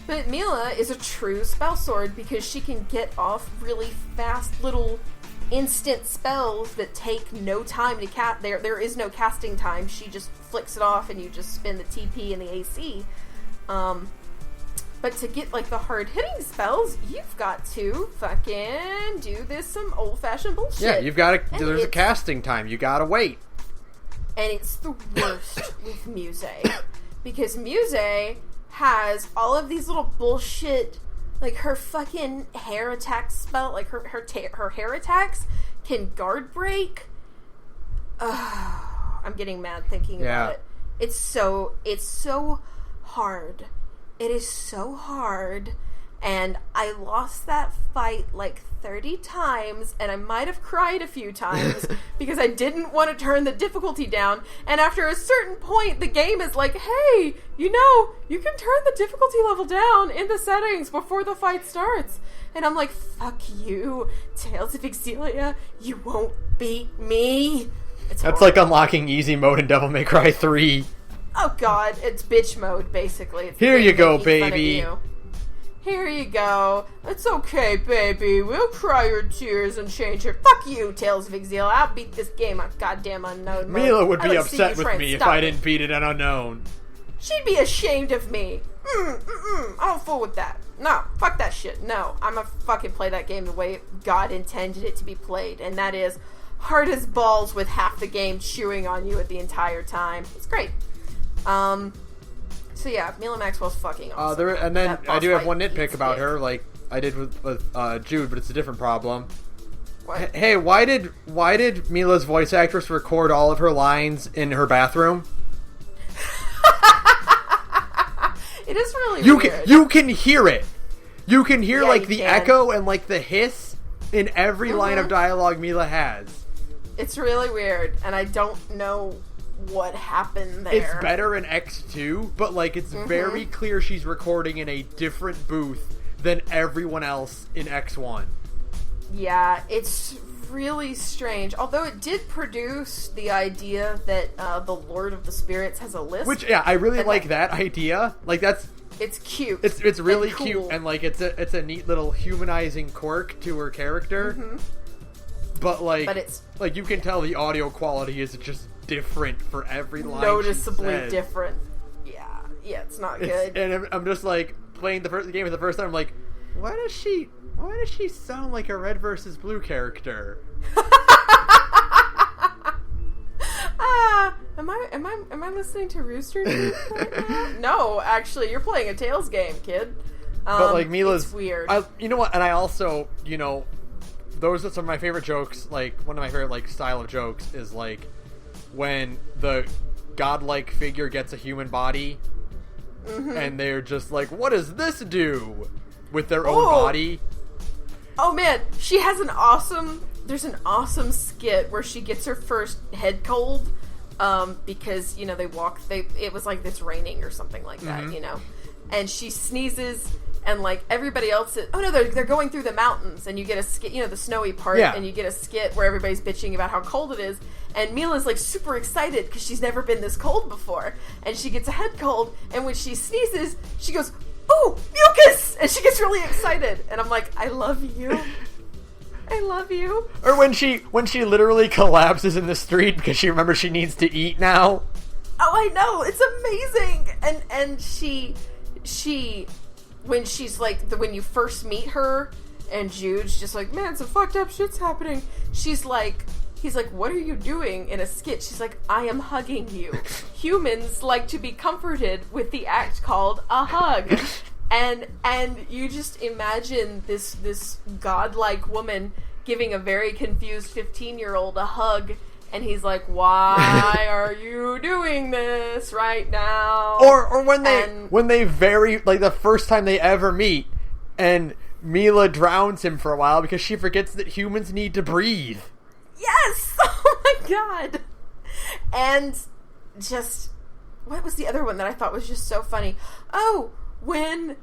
But Mila is a true spell sword because she can get off really fast little instant spells that take no time to cast. There is no casting time. She just flicks it off and you just spin the TP and the AC. But to get like the hard hitting spells, you've got to fucking do this some old fashioned bullshit. Yeah, you've got to. There's a casting time. You gotta wait. And it's the worst with Muse, because Muse has all of these little bullshit. Like, her fucking hair attack spell, like, her hair attacks can guard break. I'm getting mad thinking about it. It's so hard. It is so hard. And I lost that fight like 30 times, and I might have cried a few times because I didn't want to turn the difficulty down. And after a certain point, the game is like, hey, you can turn the difficulty level down in the settings before the fight starts. And I'm like, fuck you, Tales of Xillia, you won't beat me. That's like unlocking easy mode in Devil May Cry 3. Oh god, it's bitch mode, basically. It's Here you go, baby. Here you go. It's okay, baby. We'll cry your tears and change your... Fuck you, Tales of Xillia. I'll beat this game on goddamn Unknown mode. Mila would be upset with me if I didn't beat it on Unknown. She'd be ashamed of me. I don't fool with that. No, fuck that shit. No, I'm gonna fucking play that game the way God intended it to be played, and that is hard as balls with half the game chewing on you at the entire time. It's great. So yeah, Mila Maxwell's fucking awesome. And then I do have one nitpick about her, like I did with Jude, but it's a different problem. What? Hey, why did Mila's voice actress record all of her lines in her bathroom? It is really weird. You can hear it. You can hear the echo and like the hiss in every line of dialogue Mila has. It's really weird, and I don't know what happened there. It's better in X2, but like it's very clear she's recording in a different booth than everyone else in X1. Yeah, it's really strange. Although it did produce the idea that the Lord of the Spirits has a lisp. Which, yeah, I really like that idea. Like, that's... It's cute. It's really cool. cute, and like it's a neat little humanizing quirk to her character. But it's like you can tell the audio quality is just different for every line. Noticeably different. Yeah, it's not good. And I'm just like playing the game for the first time. I'm like, why does she sound like a Red versus Blue character? Am I listening to Rooster Teeth right now? No, actually, you're playing a Tales game, kid. But like Mila's it's weird. You know what? And I also, those are some of my favorite jokes. Like one of my favorite like style of jokes is like when the godlike figure gets a human body, and they're just like, "What does this do?" with their own body. Oh man, she has there's an awesome skit where she gets her first head cold, because, it was like it's raining or something like that, and she sneezes, and like everybody else they're going through the mountains, and you get a skit, the snowy part, and you get a skit where everybody's bitching about how cold it is, and Mila's like super excited because she's never been this cold before, and she gets a head cold, and when she sneezes, she goes, "Ooh, mucus!" And she gets really excited, and I'm like, I love you. I love you. Or when she literally collapses in the street because she remembers she needs to eat now. Oh, I know, it's amazing. And she when she's like when you first meet her, and Jude's just like, man, some fucked up shit's happening. She's like, he's like, what are you doing in a skit? She's like, I am hugging you. Humans like to be comforted with the act called a hug. And you just imagine this godlike woman giving a very confused 15-year-old a hug, and he's like, why are you doing this right now? Or when they like the first time they ever meet, and Mila drowns him for a while because she forgets that humans need to breathe. Yes! Oh my god! And just, what was the other one that I thought was just so funny? Oh, when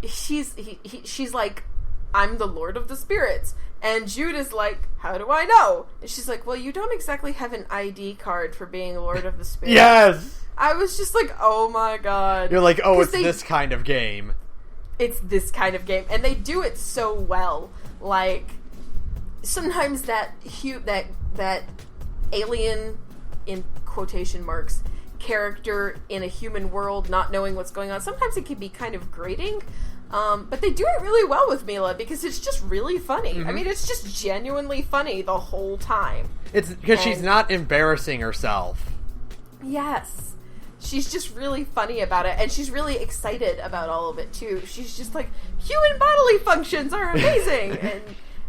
she's like, I'm the Lord of the Spirits. And Jude is like, how do I know? And she's like, well, you don't exactly have an ID card for being Lord of the Spirits. Yes! I was just like, oh my god. You're like, oh, it's this kind of game. It's this kind of game. And they do it so well. Like, sometimes that alien, in quotation marks, character in a human world not knowing what's going on, sometimes it can be kind of grating. But they do it really well with Mila because it's just really funny. Mm-hmm. I mean, it's just genuinely funny the whole time. It's because she's not embarrassing herself. Yes. She's just really funny about it, and she's really excited about all of it, too. She's just like, human bodily functions are amazing!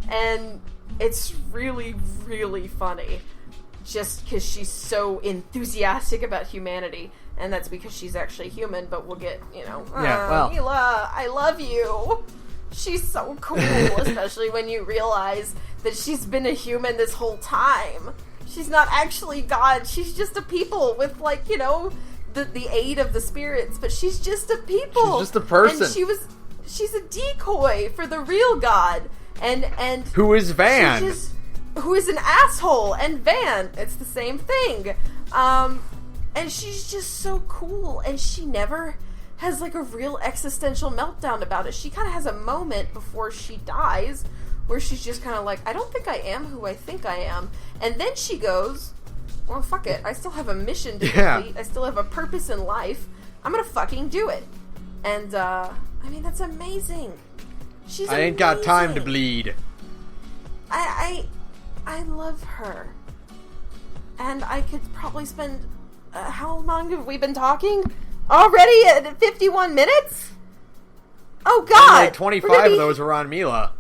and it's really, really funny. Just because she's so enthusiastic about humanity. And that's because she's actually human, but we'll get, Mila, I love you. She's so cool, especially when you realize that she's been a human this whole time. She's not actually God. She's just a people with, like, the aid of the spirits, but she's just a people. She's just a person. And she's a decoy for the real God. And who is Van? Who is an asshole, and Van. It's the same thing. And she's just so cool, and she never has, like, a real existential meltdown about it. She kind of has a moment before she dies where she's just kind of like, I don't think I am who I think I am. And then she goes, well, fuck it. I still have a mission to complete. I still have a purpose in life. I'm gonna fucking do it. And, I mean, that's amazing. She's amazing. I ain't got time to bleed. I love her. And I could probably spend... how long have we been talking? Already at 51 minutes? Oh, God! Like 25 of those were on Mila.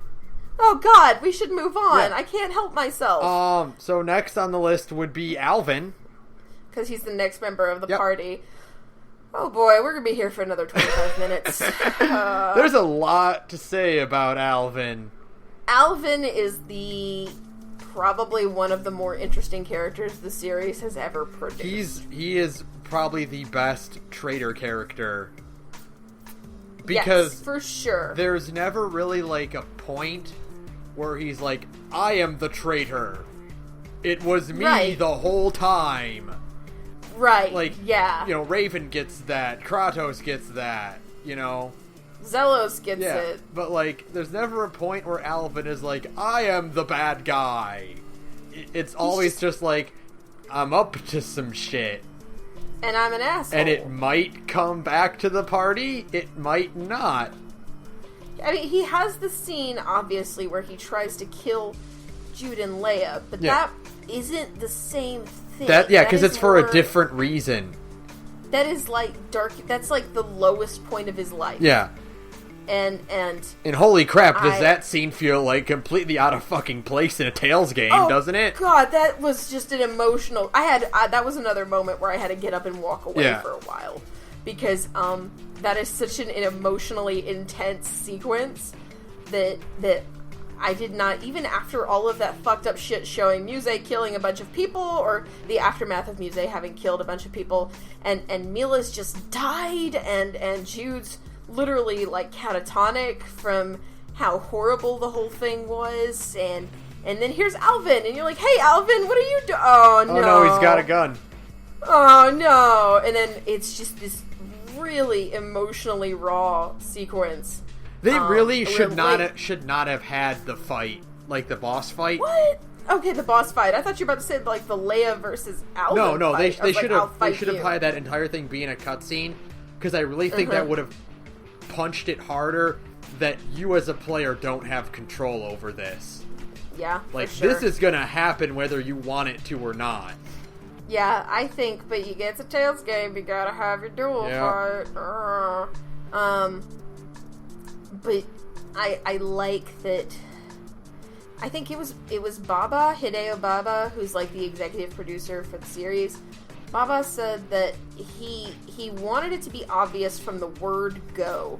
Oh, God, we should move on. Yeah. I can't help myself. So next on the list would be Alvin. Because he's the next member of the party. Oh, boy, we're going to be here for another 25 minutes. There's a lot to say about Alvin. Alvin is probably one of the more interesting characters the series has ever produced. He is probably the best traitor character. Because yes, for sure. There's never really, like, a point where he's like, I am the traitor. It was me the whole time. Right, like, yeah. Raven gets that. Kratos gets that, Zelos gets it. But, like, there's never a point where Alvin is like, I am the bad guy. It's always just like, I'm up to some shit. And I'm an asshole. And it might come back to the party, it might not. I mean, he has the scene, obviously, where he tries to kill Jude and Leia, but that isn't the same thing. Because it's for a different reason. That is, like, dark. That's, like, the lowest point of his life. Yeah. And holy crap, does that scene feel, like, completely out of fucking place in a Tales game, doesn't it? God, that was just an emotional... that was another moment where I had to get up and walk away for a while. Because, that is such an emotionally intense sequence that I did not, even after all of that fucked up shit showing Muse killing a bunch of people, or the aftermath of Muse having killed a bunch of people, and Mila's just died, and Jude's literally, like, catatonic from how horrible the whole thing was, and then here's Alvin, and you're like, hey, Alvin, what are you doing? Oh, no. Oh, no, he's got a gun. Oh, no. And then it's just this really emotionally raw sequence. They really should not have had the fight, like the boss fight. What? Okay, the boss fight. I thought you were about to say, like, the Leia versus Alvin No, fight. they should have had that entire thing being a cutscene, because I really think that would have punched it harder that you as a player don't have control over this. Yeah, like, for sure. this is gonna happen whether you want it to or not. Yeah, I think, but it's a Tails game, you gotta have your duel fight. But I like that. I think it was Hideo Baba, who's like the executive producer for the series. Baba said that he wanted it to be obvious from the word go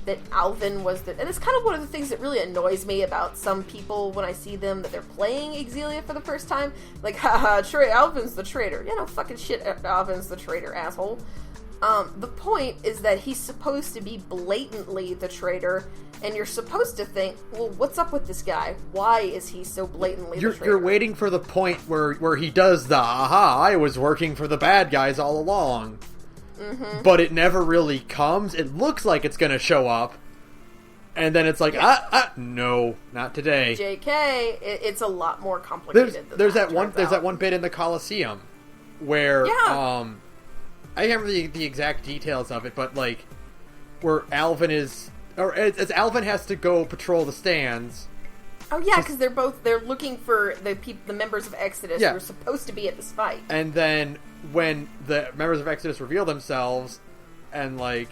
that Alvin was and it's kind of one of the things that really annoys me about some people when I see them, that they're playing Xillia for the first time. Like, haha, Alvin's the traitor. Yeah, no fucking shit, Alvin's the traitor, asshole. The point is that he's supposed to be blatantly the traitor, and you're supposed to think, well, what's up with this guy? Why is he so blatantly the traitor? You're waiting for the point where he does the, aha, I was working for the bad guys all along. Mm-hmm. But it never really comes. It looks like it's going to show up, and then it's like, no, not today. JK, it's a lot more complicated there's that one bit in the Coliseum where, I can't remember the exact details of it, but like, where Alvin is, or as Alvin has to go patrol the stands. Oh yeah, because they're looking for the members of Exodus who are supposed to be at this fight. And then when the members of Exodus reveal themselves, and like,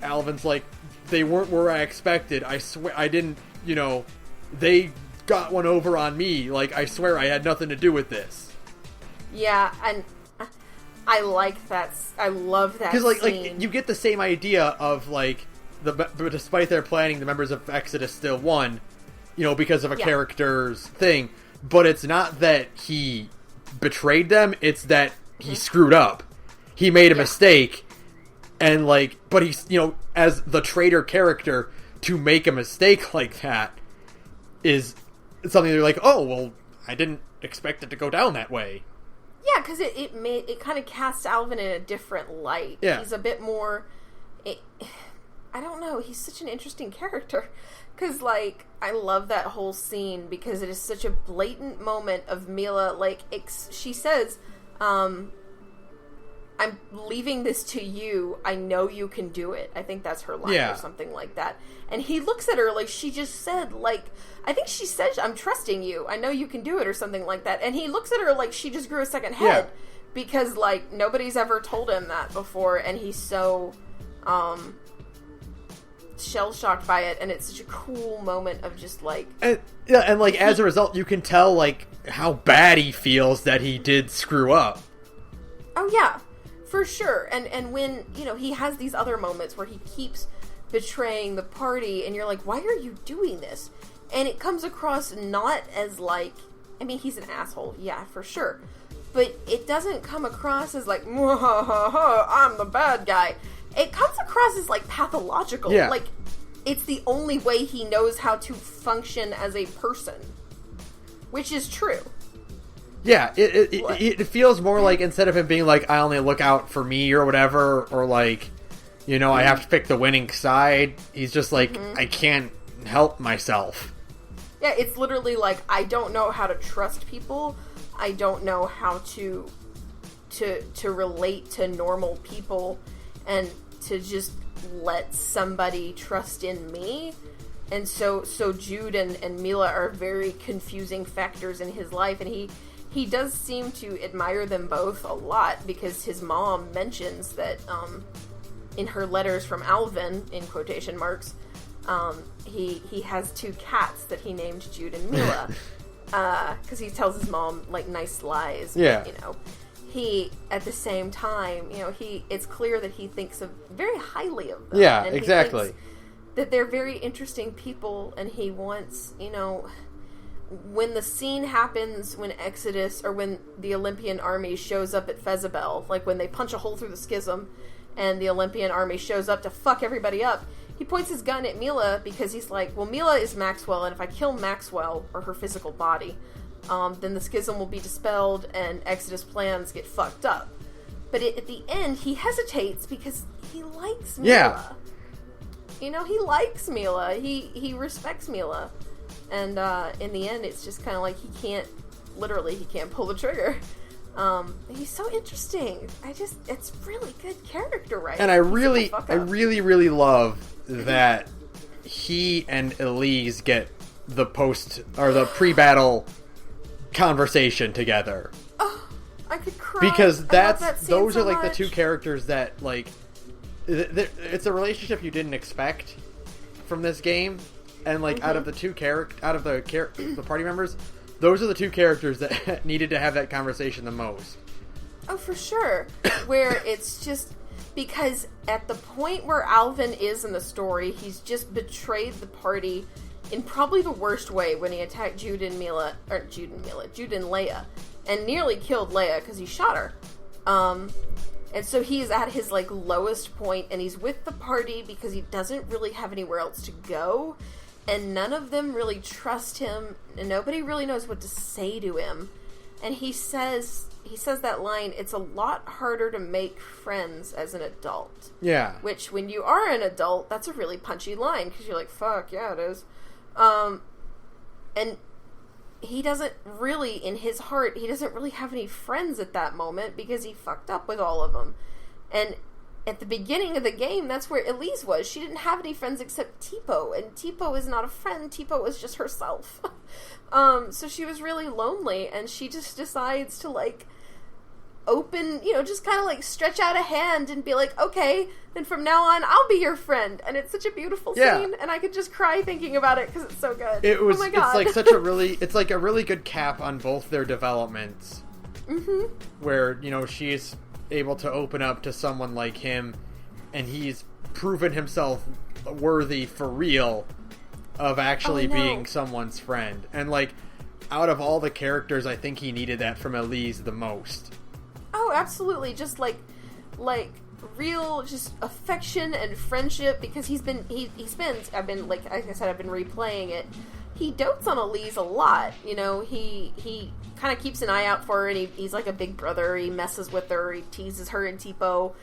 Alvin's like, they weren't where I expected. I swear I didn't. They got one over on me. Like, I swear I had nothing to do with this. Yeah, and I like that. I love that because scene. like you get the same idea of like despite their planning, the members of Exodus still won. Because of a character's thing. But it's not that he betrayed them, it's that he screwed up. He made a mistake, and like, but he's, as the traitor character, to make a mistake like that is something they're like, oh, well, I didn't expect it to go down that way. Yeah, because it kind of casts Alvin in a different light. Yeah. He's a bit more, I don't know, he's such an interesting character. Because, like, I love that whole scene because it is such a blatant moment of Mila, like, she says, I'm leaving this to you. I know you can do it. I think that's her line or something like that. And he looks at her like she just said, like, I think she said, I'm trusting you. I know you can do it or something like that. And he looks at her like she just grew a second head because, like, nobody's ever told him that before. And he's so, shell-shocked by it, and it's such a cool moment of just like, and like as a result you can tell like how bad he feels that he did screw up. Oh yeah, for sure. And when he has these other moments where he keeps betraying the party, and you're like, why are you doing this? And it comes across not as like, I mean, he's an asshole, yeah, for sure, but it doesn't come across as like, I'm the bad guy. It comes across as, like, pathological. Yeah. Like, it's the only way he knows how to function as a person. Which is true. Yeah, it feels more like, instead of him being like, I only look out for me or whatever, or like, I have to pick the winning side, he's just like, I can't help myself. Yeah, it's literally like, I don't know how to trust people. I don't know how to relate to normal people, and to just let somebody trust in me. And so Jude and Mila are very confusing factors in his life, and he does seem to admire them both a lot, because his mom mentions that in her letters from Alvin, in quotation marks, he has 2 cats that he named Jude and Mila, because he tells his mom like nice lies. Yeah. But, he, at the same time, it's clear that he thinks very highly of them. Yeah, and exactly. He thinks that they're very interesting people, and he wants, when the scene happens when Exodus, or when the Olympian army shows up at Fezabel, like when they punch a hole through the schism, and the Olympian army shows up to fuck everybody up, he points his gun at Mila, because he's like, well, Mila is Maxwell, and if I kill Maxwell, or her physical body, then the schism will be dispelled and Exodus plans get fucked up. But at the end, he hesitates because he likes Mila. Yeah. He likes Mila. He respects Mila. And in the end, it's just kind of like he can't pull the trigger. He's so interesting. It's really good character writing. And I really love that he and Elise get the pre-battle conversation together. Oh, I could cry. Because those so are like much. the two characters that like it's a relationship you didn't expect from this game, and like out of the party members, those are the two characters that needed to have that conversation the most. Oh, for sure. Where it's just because at the point where Alvin is in the story, he's just betrayed the party in probably the worst way when he attacked Jude and Leia, and nearly killed Leia because he shot her. And so he's at his like lowest point, and he's with the party because he doesn't really have anywhere else to go, and none of them really trust him, and nobody really knows what to say to him. And he says that line, "It's a lot harder to make friends as an adult." Yeah. Which, when you are an adult, that's a really punchy line, because you're like, fuck, yeah, it is. And he doesn't really, in his heart, he doesn't really have any friends at that moment, because he fucked up with all of them. And at the beginning of the game, that's where Elise was. She didn't have any friends except Tipo, and Tipo is not a friend. Tipo is just herself. So she was really lonely, and she just decides to, like, open, just kind of like stretch out a hand and be like, okay, then from now on I'll be your friend. And it's such a beautiful scene, and I could just cry thinking about it because it's so good. Oh my God. It's like it's like a really good cap on both their developments. Mm-hmm. Where, she's able to open up to someone like him, and he's proven himself worthy for real of actually being someone's friend. And like, out of all the characters, I think he needed that from Elise the most. Oh, absolutely. Just like real, just affection and friendship, because I've been replaying it. He dotes on Elise a lot. He kind of keeps an eye out for her, and he's like a big brother. He messes with her, he teases her and Tipo.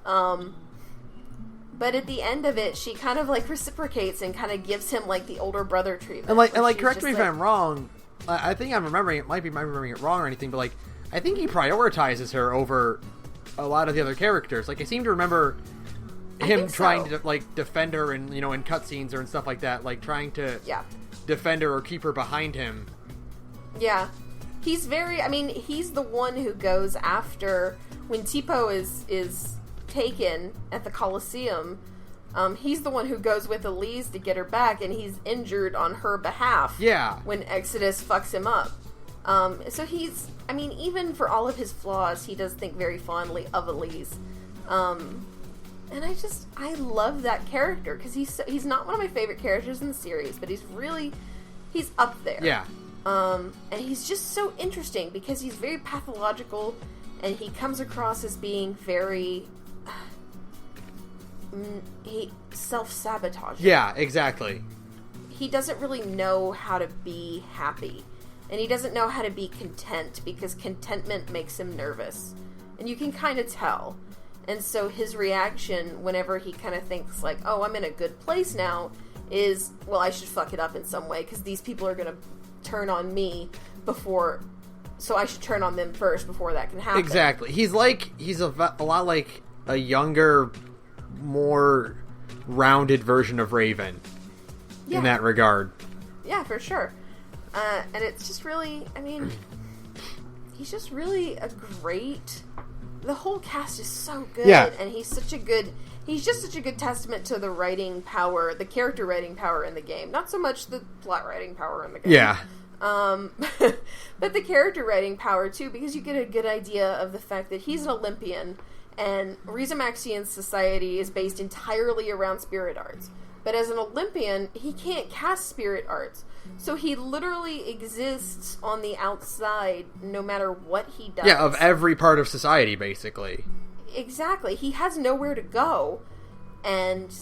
But at the end of it, she kind of like reciprocates and kind of gives him like the older brother treatment. And like correct me if I'm wrong. I think I'm remembering it. Might be remembering it wrong or anything, but like, I think he prioritizes her over a lot of the other characters. Like, I seem to remember him trying to like defend her, and in cutscenes or and stuff like that, like trying to defend her or keep her behind him. Yeah, he's the one who goes after when Tipo is taken at the Colosseum. He's the one who goes with Elise to get her back, and he's injured on her behalf. Yeah, when Exodus fucks him up. So he's, even for all of his flaws, he does think very fondly of Elise. And I love that character, because he's not one of my favorite characters in the series, but he's up there. Yeah. And he's just so interesting, because he's very pathological, and he comes across as being very self-sabotaging. Yeah, exactly. He doesn't really know how to be happy. And he doesn't know how to be content, because contentment makes him nervous. And you can kind of tell. And so his reaction whenever he kind of thinks like, oh, I'm in a good place now, is, well, I should fuck it up in some way, because these people are going to turn on me so I should turn on them first before that can happen. Exactly. He's a lot like a younger, more rounded version of Raven in that regard. Yeah, for sure. And it's just really, he's just really a great... The whole cast is so good, and he's just such a good testament to the writing power, the character writing power in the game. Not so much the plot writing power in the game. Yeah. But the character writing power, too, because you get a good idea of the fact that he's an Olympian, and Rizamaxian's society is based entirely around spirit arts. But as an Olympian, he can't cast spirit arts. So he literally exists on the outside no matter what he does. Yeah, of every part of society, basically. Exactly. He has nowhere to go. And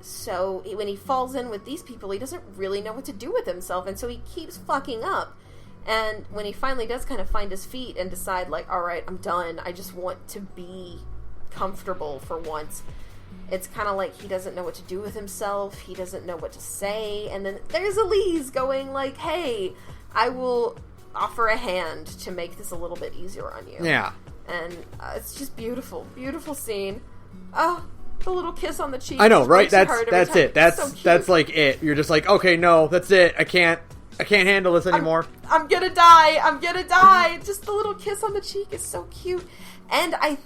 so when he falls in with these people, he doesn't really know what to do with himself. And so he keeps fucking up. And when he finally does kind of find his feet and decide, like, all right, I'm done. I just want to be comfortable for once. It's kind of like he doesn't know what to do with himself. He doesn't know what to say. And then there's Elise going like, hey, I will offer a hand to make this a little bit easier on you. Yeah. And it's just beautiful. Beautiful scene. Oh, The little kiss on the cheek. I know, right? That's it. So that's like it. You're just like, okay, no, that's it. I can't handle this anymore. I'm gonna die. Just the little kiss on the cheek is so cute. And I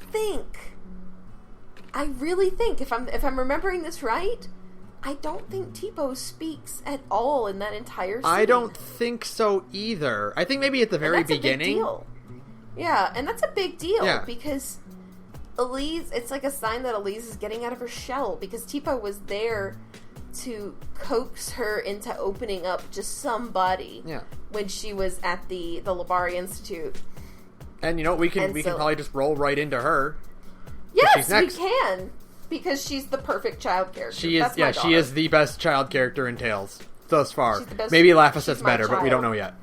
really think, if I'm remembering this right, I don't think Tipo speaks at all in that entire scene. I don't think so either. I think maybe at the very beginning. A big deal. Yeah, and that's a big deal. Yeah. Because Elise, it's like a sign that Elise is getting out of her shell, because Tipo was there to coax her into opening up just somebody when she was at the Labari Institute. And we can probably just roll right into her. Yes, we can, because she's the perfect child character. She is. She is the best child character in Tales thus far. Maybe Laphicet's better, but we don't know yet.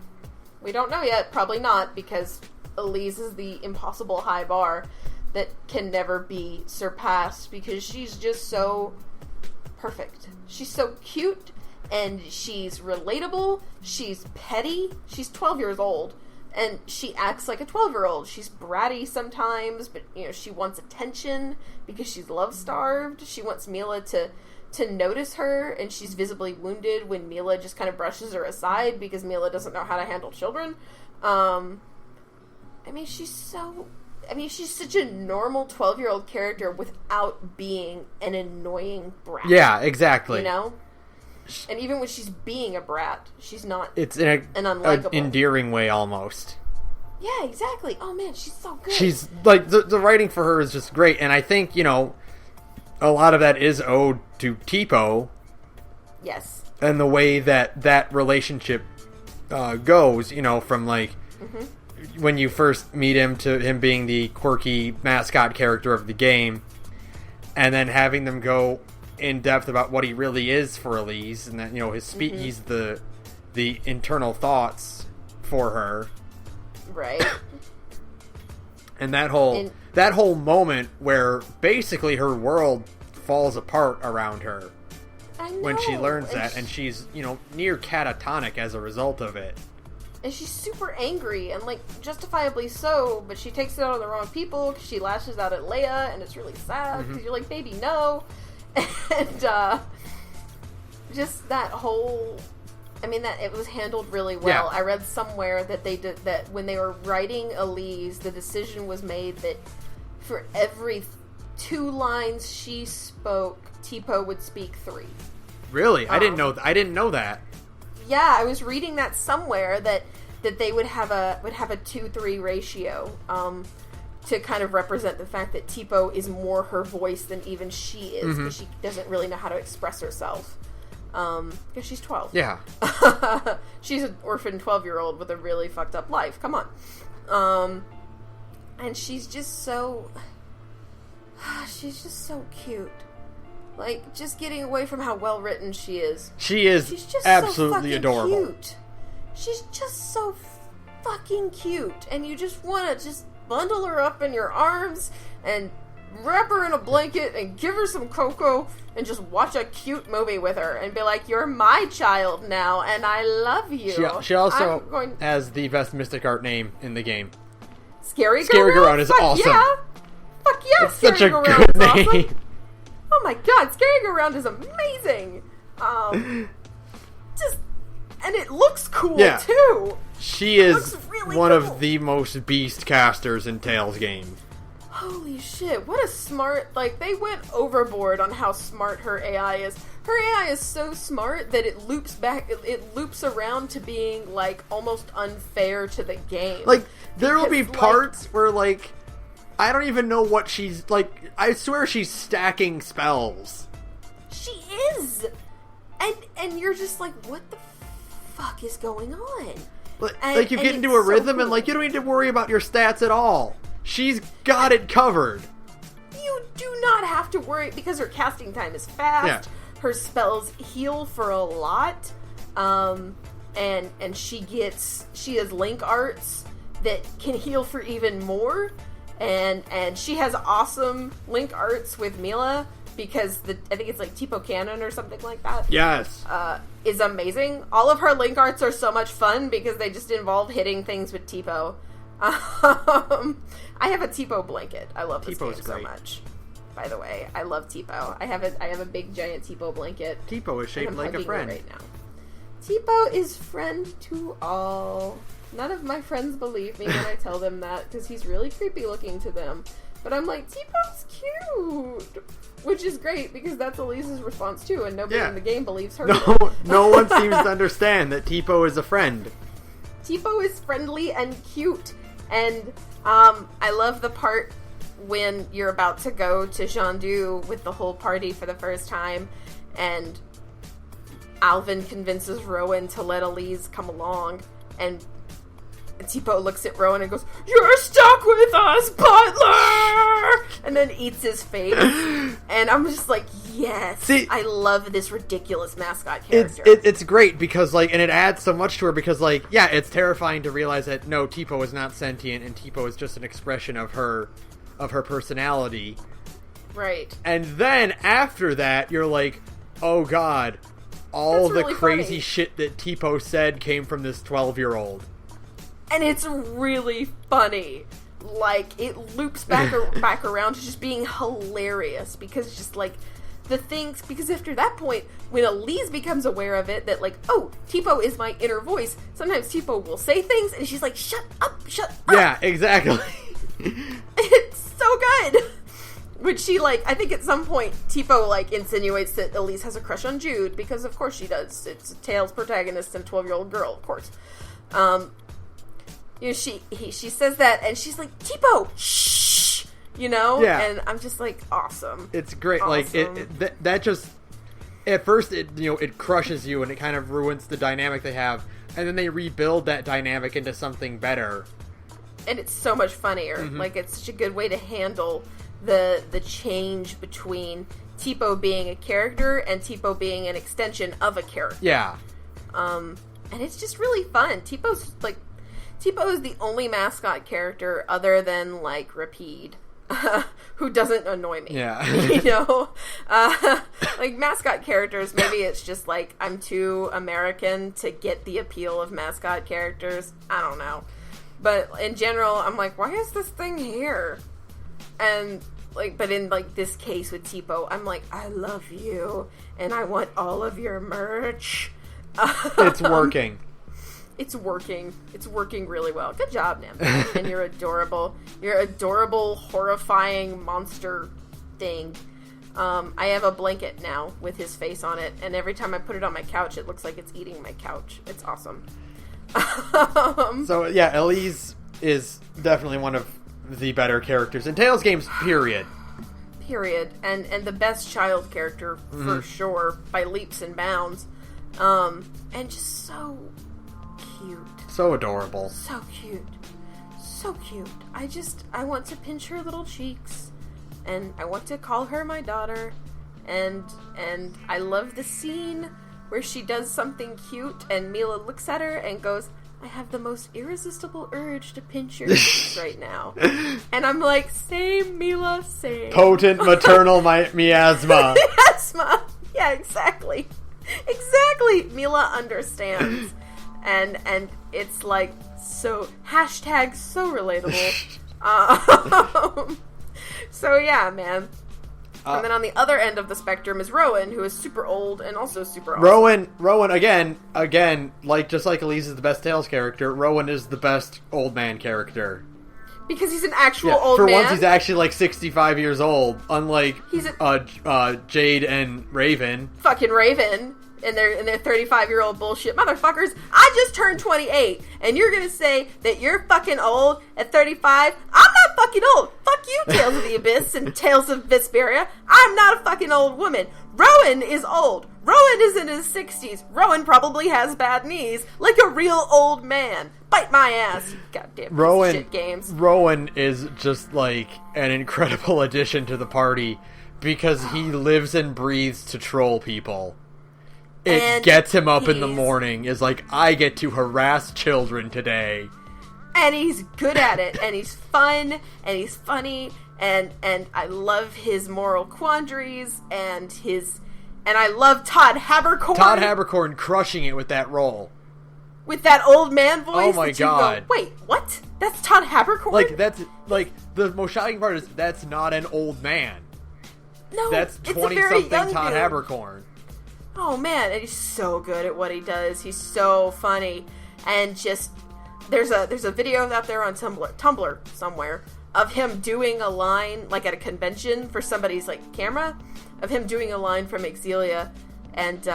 We don't know yet. Probably not, because Elise is the impossible high bar that can never be surpassed, because she's just so perfect. She's so cute, and she's relatable. She's petty. She's 12 years old. And she acts like a 12-year-old. She's bratty sometimes, but, she wants attention because she's love-starved. She wants Mila to notice her, and she's visibly wounded when Mila just kind of brushes her aside because Mila doesn't know how to handle children. She's such a normal 12-year-old character without being an annoying brat. Yeah, exactly. And even when she's being a brat, she's not. It's in an unlikable, endearing way almost. Yeah, exactly. Oh man, she's so good. She's like the writing for her is just great, and I think a lot of that is owed to Tipo. Yes. And the way that relationship goes, from when you first meet him to him being the quirky mascot character of the game, and then having them go in depth about what he really is for Elise, and that his he's the internal thoughts for her, right? And that whole moment where basically her world falls apart around her when she learns that, and she's near catatonic as a result of it. And she's super angry, and justifiably so, but she takes it out on the wrong people because she lashes out at Leia, and it's really sad because you're like, baby, no. And just that whole, that it was handled really well. Yeah. I read somewhere that they did that when they were writing Elise, the decision was made that for every 2 lines she spoke, Tipo would speak 3. Really? I didn't know that. Yeah, I was reading that somewhere that they would have a 2-3 ratio. To kind of represent the fact that Tipo is more her voice than even she is, because she doesn't really know how to express herself. Because she's 12. Yeah. She's an orphan 12-year-old with a really fucked up life. Come on. And she's just so cute. Just getting away from how well written she is. She's just absolutely so adorable. Cute. She's just so fucking cute. And you just want to bundle her up in your arms and wrap her in a blanket and give her some cocoa and just watch a cute movie with her and be like, you're my child now and I love you. She also has the best mystic art name in the game. Scary Garou is awesome. Yeah. Fuck yeah, it's such a good name. Awesome. Oh my god, Scary Garou is amazing. And it looks cool too. She is really one of the most beast casters in Tales game. Holy shit, what a smart, they went overboard on how smart her AI is. Her AI is so smart that it loops around to being, almost unfair to the game. There will be parts where, I don't even know what she's, I swear she's stacking spells. She is! And you're just like, what the fuck is going on? You get into a rhythm, cool. And you don't need to worry about your stats at all. She's got it covered. You do not have to worry, because her casting time is fast. Yeah. Her spells heal for a lot. And she has link arts that can heal for even more. And she has awesome link arts with Mila, because I think it's Tipo Cannon or something like that. Yes. Is amazing. All of her link arts are so much fun because they just involve hitting things with Tipo. I have a Tipo blanket. I love this game so much. by the way. I love Tipo. I have a big giant Tipo blanket. Tipo is shaped like a friend. Right now. Tipo is friend to all. None of my friends believe me when I tell them that, because he's really creepy looking to them. But I'm like, Tipo's cute! Which is great, because that's Elise's response too, and nobody in the game believes her. No one seems to understand that Tipo is a friend. Tipo is friendly and cute, and I love the part when you're about to go to Jeondu with the whole party for the first time, and Alvin convinces Rowan to let Elise come along, and Tipo looks at Rowan and goes, "You're stuck with us, butler!" And then eats his face. And I'm just like, yes. See, I love this ridiculous mascot character. It's great because, like, and it adds so much to her because, like, yeah, it's terrifying to realize that, no, Tipo is not sentient and Tipo is just an expression of her personality. Right. And then, after that, you're like, oh god, all the really crazy funny shit that Tipo said came from this 12-year-old. And it's really funny. Like, it loops back around to just being hilarious, because just, like, the things, because after that point, when Elise becomes aware of it, that, like, oh, Tipo is my inner voice, sometimes Tipo will say things, and she's like, shut up! Yeah, exactly. It's so good! Which she, like, I think at some point, Tipo, like, insinuates that Elise has a crush on Jude, because of course she does. It's a Tales protagonist and a 12-year-old girl, of course. You know, she says that, and she's like, Tipo, shh! You know? Yeah. And I'm just like, awesome. It's great. Awesome. Like, that just, at first, it crushes you, and it kind of ruins the dynamic they have, and then they rebuild that dynamic into something better. And it's so much funnier. Mm-hmm. Like, it's such a good way to handle the change between Tipo being a character and Tipo being an extension of a character. Yeah. And it's just really fun. Tipo is the only mascot character other than, like, Rapide, who doesn't annoy me. Yeah. You know? Like, mascot characters, maybe it's just, like, I'm too American to get the appeal of mascot characters. I don't know. But in general, I'm like, why is this thing here? And, like, but in, like, this case with Tipo, I'm like, I love you, and I want all of your merch. It's working. It's working. It's working really well. Good job, Nam. And you're adorable. You're adorable, horrifying monster thing. I have a blanket now with his face on it, and every time I put it on my couch, it looks like it's eating my couch. It's awesome. So, yeah, Elise is definitely one of the better characters in Tales games, period. And the best child character, for sure, by leaps and bounds. And just so cute. So adorable. So cute. So cute. I want to pinch her little cheeks, and I want to call her my daughter, and I love the scene where she does something cute, and Mila looks at her and goes, I have the most irresistible urge to pinch your cheeks right now. And I'm like, same, Mila, same. Potent maternal miasma. Miasma. Yeah, exactly. Exactly. Mila understands. And it's like, so, hashtag so relatable. So yeah, man. And then on the other end of the spectrum is Rowan, who is super old and also super awesome. Rowan again, like, just like Elise is the best Tales character, Rowan is the best old man character. Because he's an actual old man. For once, he's actually, like, 65 years old, unlike Jade and Raven. Fucking Raven. And their 35-year-old bullshit motherfuckers. I just turned 28, and you're gonna say that you're fucking old at 35? I'm not fucking old. Fuck you, Tales of the Abyss and Tales of Vesperia. I'm not a fucking old woman. Rowan is old. Rowan is in his 60s. Rowan probably has bad knees, like a real old man. Bite my ass, you goddamn shit games. Rowan is just, like, an incredible addition to the party, because he lives and breathes to troll people. It gets him up in the morning, is like, I get to harass children today. And he's good at it, and he's fun, and he's funny, and I love his moral quandaries, and I love Todd Habercorn. Todd Habercorn crushing it with that role. With that old man voice. Oh my god. Go, wait, what? That's Todd Habercorn? Like, that's, like, the most shocking part is, that's not an old man. No, that's 20-something Todd Haberkorn. Oh man, and he's so good at what he does. He's so funny, and just there's a video out there on Tumblr somewhere of him doing a line like at a convention for somebody's like camera, of him doing a line from Xillia, and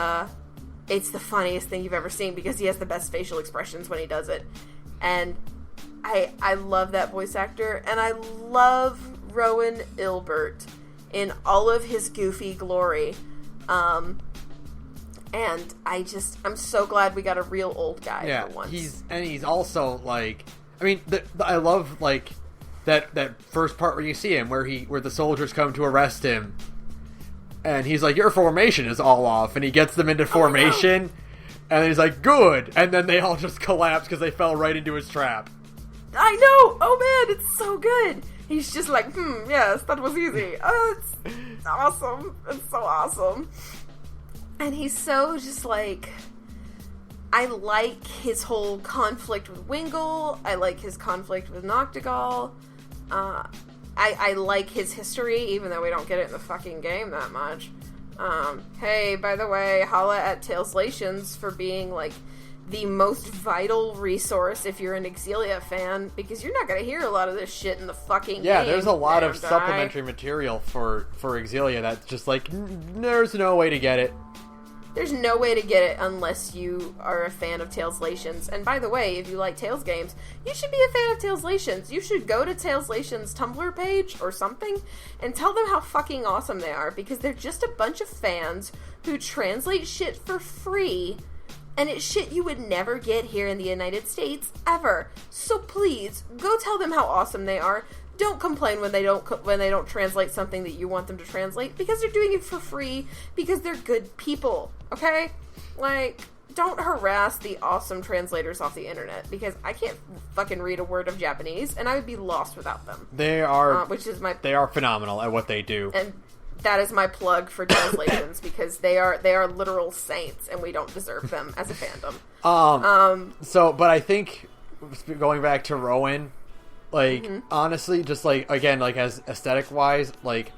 it's the funniest thing you've ever seen because he has the best facial expressions when he does it, and I love that voice actor, and I love Rowan Ilbert in all of his goofy glory. And I'm so glad we got a real old guy for once. He's also like, I mean, I love like that first part where you see him where the soldiers come to arrest him, and he's like, your formation is all off, and he gets them into formation, and he's like, good, and then they all just collapse because they fell right into his trap. I know! Oh man, it's so good! He's just like, yes, that was easy. Oh, it's awesome. It's so awesome. And he's so just like, I like his whole conflict with Wingle. I like his conflict with Noctigal. I like his history, even though we don't get it in the fucking game that much. Hey, by the way, holla at Taleslations for being like the most vital resource if you're an Xillia fan, because you're not going to hear a lot of this shit in the fucking game. Yeah, there's a lot of supplementary material for Xillia that's just like, there's no way to get it. There's no way to get it unless you are a fan of Taleslations. And by the way, if you like Tales games, you should be a fan of Taleslations. You should go to Taleslations' Tumblr page or something and tell them how fucking awesome they are, because they're just a bunch of fans who translate shit for free, and it's shit you would never get here in the United States, ever. So please, go tell them how awesome they are. Don't complain when they don't translate something that you want them to translate, because they're doing it for free, because they're good people, okay? Like, don't harass the awesome translators off the internet, because I can't fucking read a word of Japanese, and I would be lost without them. They are phenomenal at what they do. And that is my plug for Translations, because they are literal saints, and we don't deserve them as a fandom. But I think, going back to Rowan, like, honestly, just like, again, like, as aesthetic wise, like,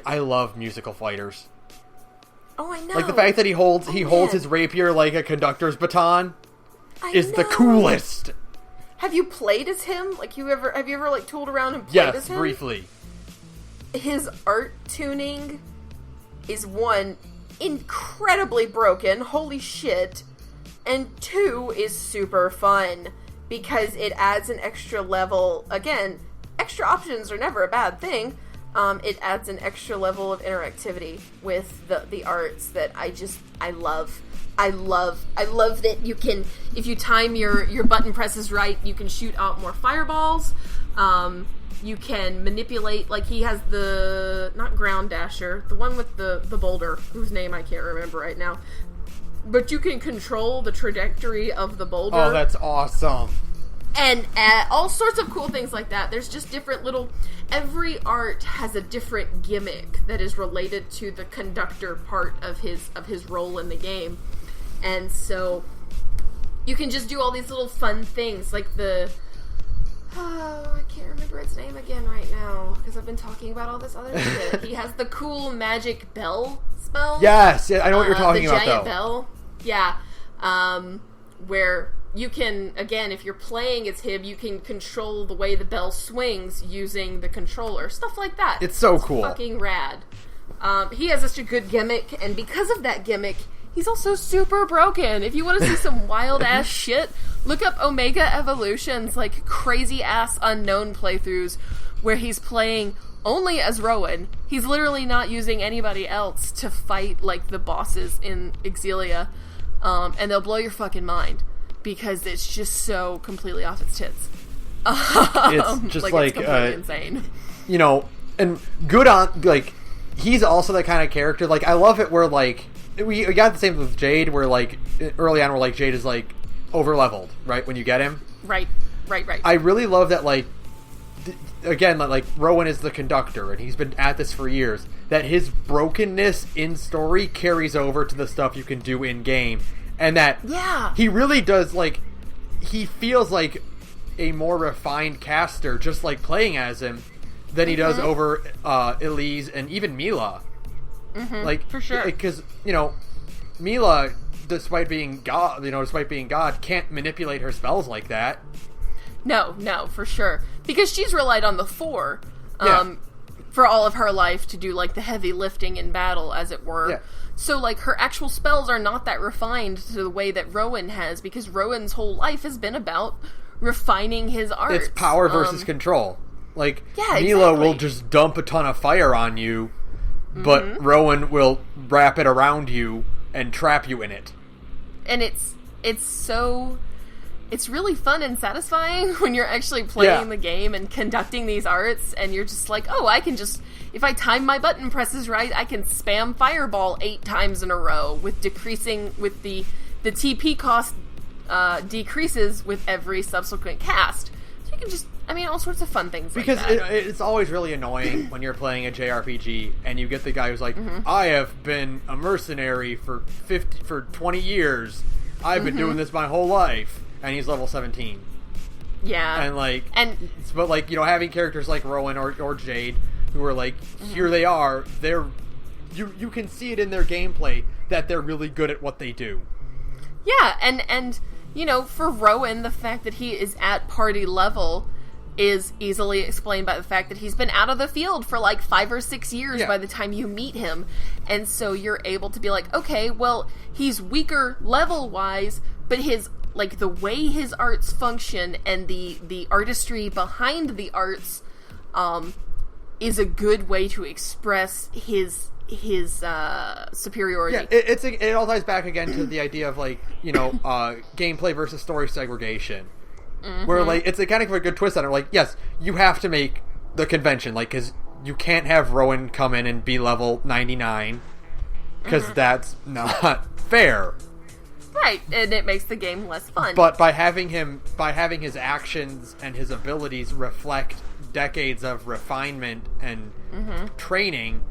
I love musical fighters. Oh, I know. Like, the fact that he holds his rapier like a conductor's baton is the coolest. Have you played as him? Like, have you ever like tooled around and played as him? Yes, briefly. His art tuning is, one, incredibly broken, holy shit, and two, is super fun, because it adds an extra level. Again, extra options are never a bad thing. It adds an extra level of interactivity with the arts that I love. I love that you can, if you time your button presses right, you can shoot out more fireballs. You can manipulate, like, he has the, not Ground Dasher, the one with the boulder, whose name I can't remember right now. But you can control the trajectory of the boulder. Oh, that's awesome. And all sorts of cool things like that. There's just different little, every art has a different gimmick that is related to the conductor part of his role in the game. And so you can just do all these little fun things, like I can't remember its name again right now, because I've been talking about all this other shit. He has the cool magic bell spell. Yes, I know what you're talking about, though. The giant bell. Yeah. Where you can, again, if you're playing as him, you can control the way the bell swings using the controller. Stuff like that. It's so cool. Fucking rad. He has such a good gimmick, and because of that gimmick, he's also super broken. If you want to see some wild-ass shit, look up Omega Evolution's, like, crazy-ass unknown playthroughs where he's playing only as Rowan. He's literally not using anybody else to fight, like, the bosses in Xillia. And they'll blow your fucking mind, because it's just so completely off its tits. It's just like it's completely insane. You know, and good on, like, he's also that kind of character. Like, I love it where, like, we got the same with Jade, where, like, early on, where, like, Jade is, like, over-leveled, right, when you get him. Right. I really love that, like, again, like, Rowan is the conductor, and he's been at this for years, that his brokenness in story carries over to the stuff you can do in-game, and that he really does, like, he feels like a more refined caster, just, like, playing as him, than he does over Elise and even Mila. Mm-hmm, like, for sure. Because, Mila, despite being God, can't manipulate her spells like that. No, for sure. Because she's relied on the Four Yeah. for all of her life to do, like, the heavy lifting in battle, as it were. Yeah. So, like, her actual spells are not that refined to the way that Rowan has, because Rowan's whole life has been about refining his arts. It's power versus control. Like, yeah, Mila exactly. will just dump a ton of fire on you, but Rowan will wrap it around you and trap you in it. And it's really fun and satisfying when you're actually playing the game and conducting these arts, and you're just like, oh, I can just, if I time my button presses right, I can spam Fireball 8 times in a row with the TP cost decreases with every subsequent cast. So you can just, all sorts of fun things because like that. It's always really annoying when you're playing a JRPG and you get the guy who's like, I have been a mercenary for 20 years. I've been doing this my whole life. And he's level 17. Yeah. But having characters like Rowan or Jade who are like, here they are, you can see it in their gameplay that they're really good at what they do. Yeah, and for Rowan, the fact that he is at party level is easily explained by the fact that he's been out of the field for like 5 or 6 years by the time you meet him. And so you're able to be like, okay, well, he's weaker level-wise, but the way his arts function and the artistry behind the arts is a good way to express his superiority. Yeah, it all ties back again to the idea of gameplay versus story segregation. Where it's a kind of a good twist on it. Yes, you have to make the convention, because you can't have Rowan come in and be level 99 because that's not fair. Right, and it makes the game less fun. But by having his actions and his abilities reflect decades of refinement and training,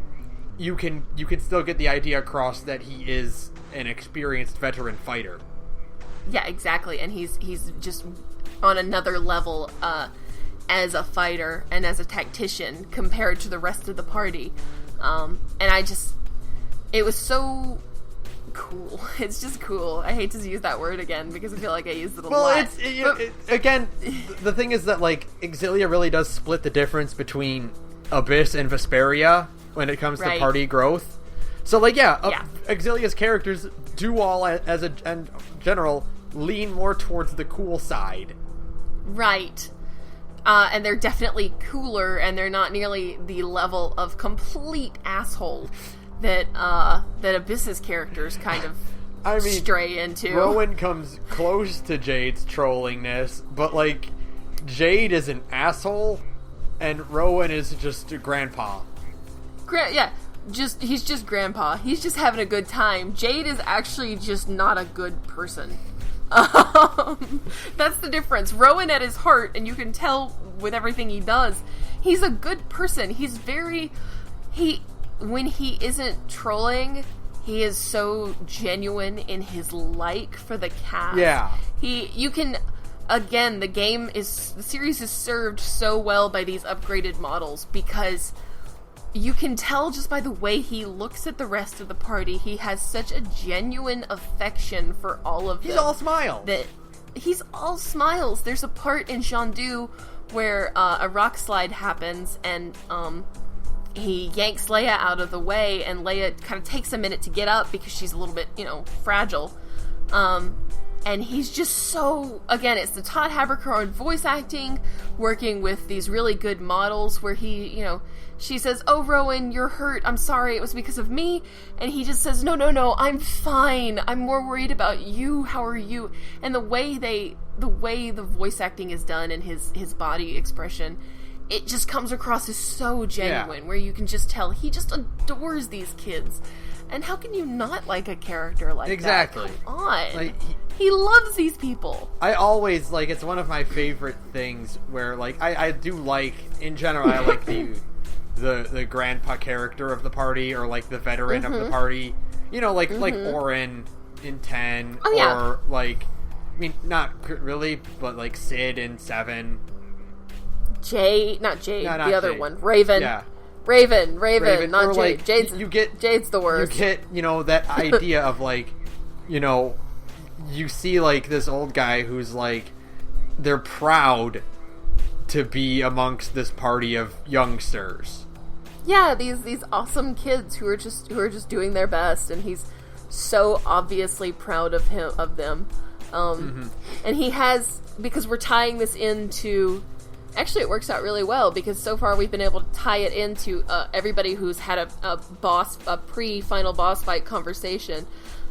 you can still get the idea across that he is an experienced veteran fighter. Yeah, exactly, and he's just on another level as a fighter and as a tactician compared to the rest of the party. It was so cool. It's just cool. I hate to use that word again because I feel like I used it a lot. Again, the thing is that Xillia really does split the difference between Abyss and Vesperia when it comes to party growth. So Xillia's characters do all in general lean more towards the cool side. Right. And they're definitely cooler, and they're not nearly the level of complete asshole that Abyss's characters kind of stray into. Rowan comes close to Jade's trollingness, but Jade is an asshole, and Rowan is just a grandpa. He's just grandpa. He's just having a good time. Jade is actually just not a good person. That's the difference. Rowan at his heart, and you can tell with everything he does, he's a good person. When he isn't trolling, he is so genuine in his like for the cast. Yeah. The series is served so well by these upgraded models because you can tell just by the way he looks at the rest of the party, he has such a genuine affection for all of them. He's all smiles. He's all smiles. There's a part in Shandu where a rock slide happens, and he yanks Leia out of the way, and Leia kind of takes a minute to get up because she's a little bit, fragile. And he's just so, again, it's the Todd Haberkorn voice acting, working with these really good models where he, she says, "Oh, Rowan, you're hurt. I'm sorry. It was because of me." And he just says, No, I'm fine. I'm more worried about you. How are you? And the way the voice acting is done and his body expression, it just comes across as so genuine, where you can just tell he just adores these kids. And how can you not like a character like that? Come on. He loves these people. I always, it's one of my favorite things where, I do in general, I like the grandpa character of the party, or, the veteran of the party. Like Orin in 10, or, not really, but, Sid in 7. Not Jade, the other Jade. one. Raven. Yeah. Raven, not or Jade. like, Jade's the worst. You get, that idea of, like, you see, like, this old guy who's, like, they're proud to be amongst this party of youngsters. Yeah, these awesome kids who are just doing their best, and he's so obviously proud of them. And he has, because we're tying this into, actually it works out really well, because so far we've been able to tie it into everybody who's had a pre-final boss fight conversation.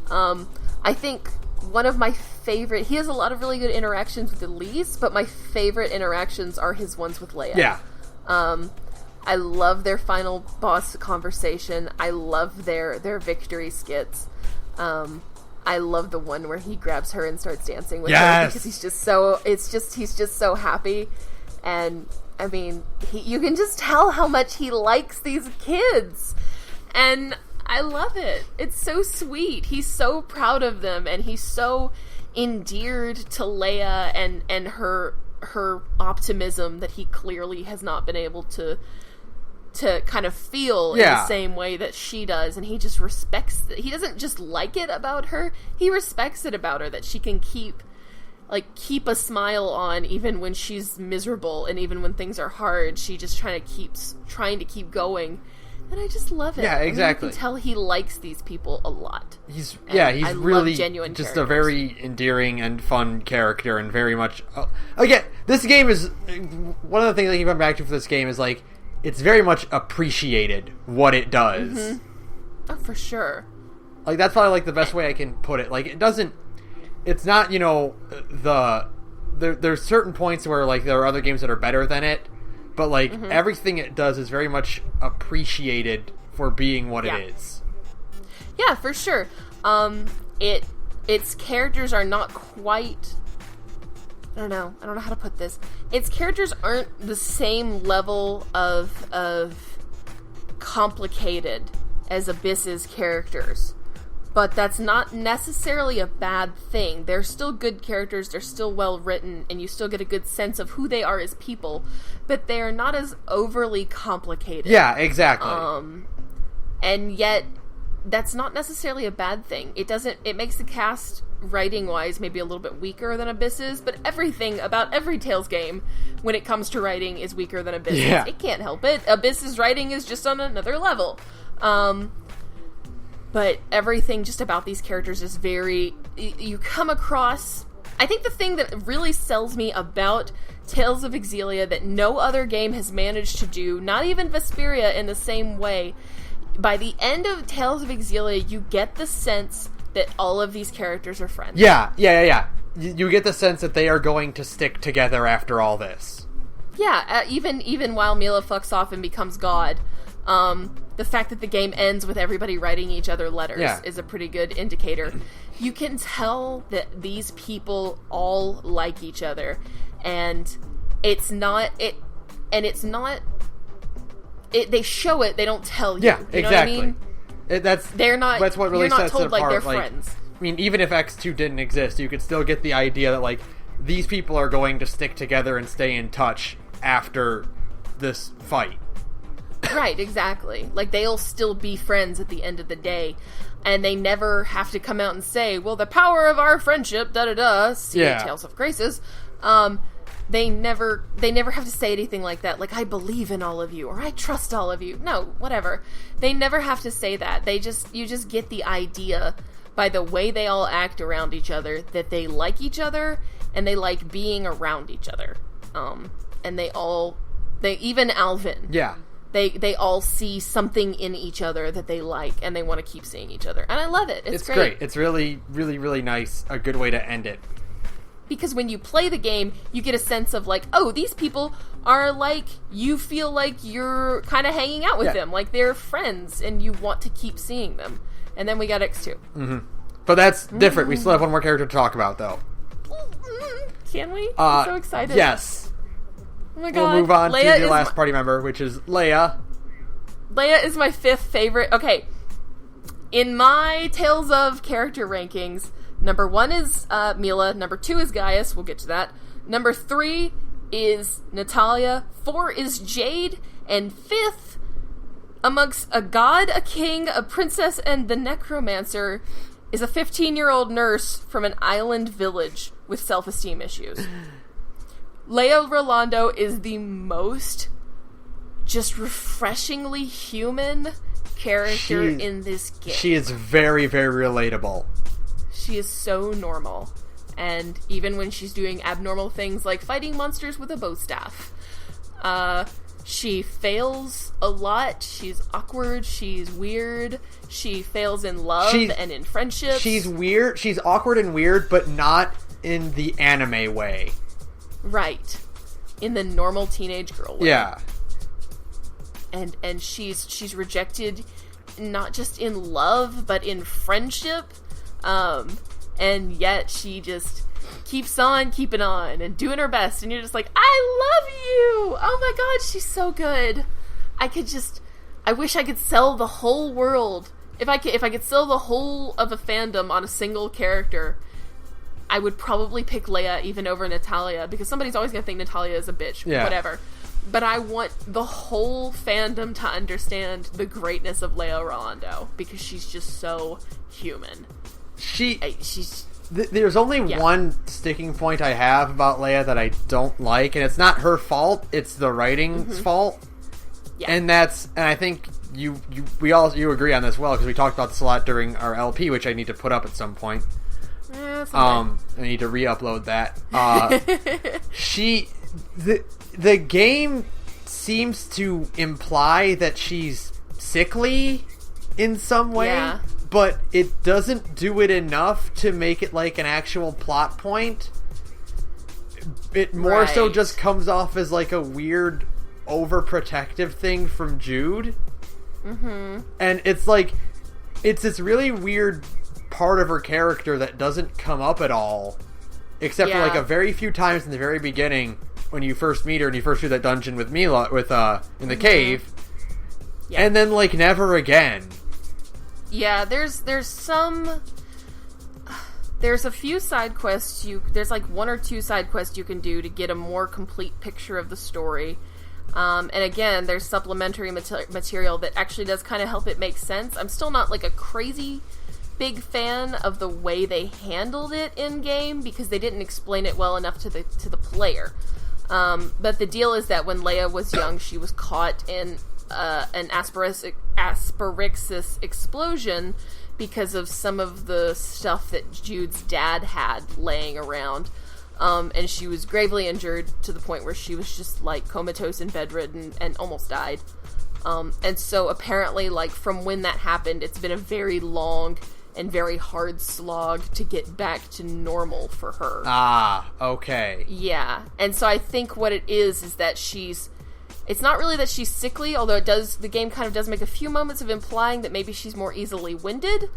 I think one of my favorite, he has a lot of really good interactions with Elise, but my favorite interactions are his ones with Leia. Yeah. I love their final boss conversation. I love their victory skits. I love the one where he grabs her and starts dancing with her, because he's just so happy. And I mean, you can just tell how much he likes these kids. And I love it. It's so sweet. He's so proud of them, and he's so endeared to Leia and her optimism that he clearly has not been able to kind of feel in the same way that she does, and he just respects it. He doesn't just like it about her, he respects it about her, that she can keep a smile on even when she's miserable, and even when things are hard, she just trying to keep going. And I just love it. Yeah, exactly. I mean, you can tell he likes these people a lot. He's really just characters. A very endearing and fun character, and very much... again, this game is... One of the things I keep coming back to for this game is, like, it's very much appreciated what it does. Mm-hmm. Oh, for sure. Like, that's probably, like, the best way I can put it. Like, it doesn't... It's not, there's certain points where, like, there are other games that are better than it, but, like, everything it does is very much appreciated for being what it is. Yeah, for sure. Its characters are not quite... I don't know how to put this. Its characters aren't the same level of complicated as Abyss's characters. But that's not necessarily a bad thing. They're still good characters, they're still well written, and you still get a good sense of who they are as people, but they are not as overly complicated. Yeah, exactly. And yet, that's not necessarily a bad thing. It makes the cast, writing-wise, maybe a little bit weaker than Abyss's, but everything about every Tales game, when it comes to writing, is weaker than Abyss's. Yeah. It can't help it. Abyss's writing is just on another level. But everything just about these characters is very... You come across... I think the thing that really sells me about Tales of Xillia that no other game has managed to do, not even Vesperia in the same way, by the end of Tales of Xillia, you get the sense that all of these characters are friends. Yeah. You get the sense that they are going to stick together after all this. Yeah, even while Mila fucks off and becomes God, the fact that the game ends with everybody writing each other letters is a pretty good indicator. You can tell that these people all like each other, and they show it, they don't tell you. Yeah, you know exactly. What I mean? That's what really you're not sets told it apart. Like they're friends. I mean, even if X2 didn't exist, you could still get the idea that, like, these people are going to stick together and stay in touch after this fight. Right, exactly. Like, they'll still be friends at the end of the day, and they never have to come out and say, well, the power of our friendship, da-da-da, see Tales of Graces. They never have to say anything like that, like, I believe in all of you, or I trust all of you. No, whatever. They never have to say that. You just get the idea by the way they all act around each other that they like each other, and they like being around each other. And even Alvin. Yeah. They all see something in each other that they like, and they want to keep seeing each other. And I love it. It's great. It's really, really, really nice. A good way to end it. Because when you play the game, you get a sense of, like, oh, these people are, like, you feel like you're kind of hanging out with them. Like, they're friends, and you want to keep seeing them. And then we got X2. Mm-hmm. But that's different. We still have one more character to talk about, though. Can we? I'm so excited. Yes. Oh my god. We'll move on to the last party member, which is Leia. Leia is my 5th favorite. Okay. In my Tales of character rankings, number 1 is Mila, number 2 is Gaius, we'll get to that. Number 3 is Natalia, 4 is Jade, and 5th Amongst a god, a king, a princess, and the necromancer is a 15-year-old nurse from an island village with self-esteem issues. Leia Rolando is the most just refreshingly human character in this game. She is very, very relatable. She is so normal. And even when she's doing abnormal things like fighting monsters with a bow staff, she fails a lot. She's awkward. She's weird. She fails in love and in friendships. She's weird. She's awkward and weird, but not in the anime way. Right. In the normal teenage girl way. Yeah. And she's rejected not just in love, but in friendship. And yet she just keeps on keeping on and doing her best, and you're just like, I love you! Oh my god, she's so good. I wish I could sell the whole world. If I could sell the whole of a fandom on a single character, I would probably pick Leia even over Natalia, because somebody's always gonna think Natalia is a bitch. Yeah. Whatever. But I want the whole fandom to understand the greatness of Leia Rolando, because she's just so human. There's only one sticking point I have about Leia that I don't like, and it's not her fault, it's the writing's fault. Yeah. And I think you agree on this well, because we talked about this a lot during our LP, which I need to put up at some point. I need to re-upload that. The game seems to imply that she's sickly in some way, but it doesn't do it enough to make it like an actual plot point. It more so just comes off as like a weird overprotective thing from Jude. Mm-hmm. And it's like, it's this really weird part of her character that doesn't come up at all, except for like a very few times in the very beginning when you first meet her and you first do that dungeon with Mila in the cave, and then like never again. Yeah, there's a few side quests there's like one or two side quests you can do to get a more complete picture of the story. And again, there's supplementary material that actually does kind of help it make sense. I'm still not like a crazy big fan of the way they handled it in game, because they didn't explain it well enough to the player. But the deal is that when Leia was young, she was caught in an asperixis explosion because of some of the stuff that Jude's dad had laying around. And she was gravely injured to the point where she was just like comatose and bedridden and almost died. And so apparently, like, from when that happened, it's been a very long and very hard slog to get back to normal for her. Ah, okay. Yeah. And so I think what it is that it's not really that she's sickly, although the game kind of does make a few moments of implying that maybe she's more easily winded.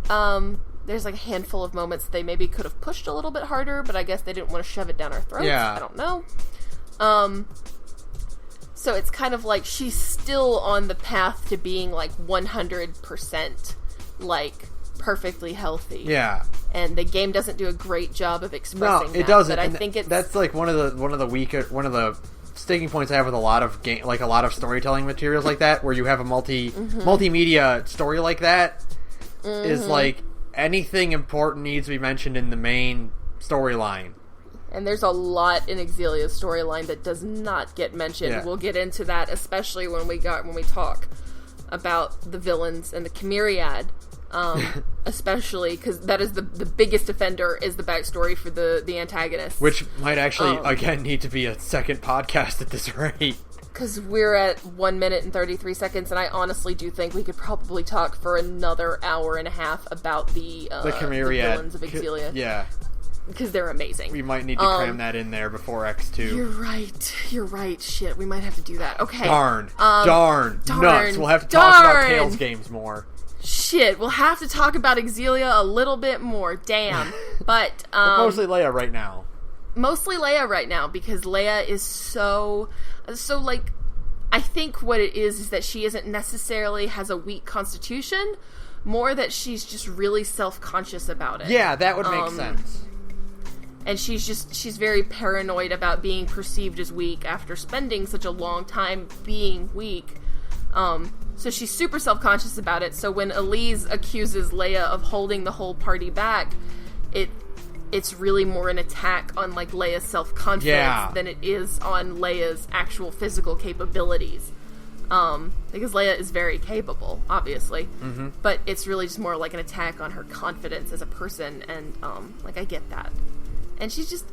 There's like a handful of moments they maybe could have pushed a little bit harder, but I guess they didn't want to shove it down our throats. Yeah. I don't know. So it's kind of like she's still on the path to being like 100% like perfectly healthy. Yeah. And the game doesn't do a great job of expressing that. No, it doesn't. But I think that's like one of the sticking points I have with a lot of a lot of storytelling materials like that, where you have a multimedia story like that, is like anything important needs to be mentioned in the main storyline. And there's a lot in Xillia's storyline that does not get mentioned. Yeah. We'll get into that, especially when we talk about the villains and the Chimeriad. Especially because that is the biggest offender is the backstory for the antagonist, which might actually again need to be a second podcast at this rate, because we're at 1 minute and 33 seconds, and I honestly do think we could probably talk for another hour and a half about the Chimeriad, the villains of Xillia. Yeah, because they're amazing. We might need to cram that in there before X2. You're right. Shit, we might have to do that. Okay. Darn. Nuts. We'll have to talk about Tales games more. Shit, we'll have to talk about Xillia a little bit more. Damn. But mostly Leia right now. Mostly Leia right now, because Leia is so like, I think what it is that she isn't necessarily has a weak constitution, more that she's just really self-conscious about it. Yeah, that would make sense. And she's very paranoid about being perceived as weak after spending such a long time being weak. So she's super self-conscious about it. So when Elise accuses Leia of holding the whole party back, it's really more an attack on, like, Leia's self-confidence than it is on Leia's actual physical capabilities. Because Leia is very capable, obviously. Mm-hmm. But it's really just more like an attack on her confidence as a person, and, like, I get that. And she's just,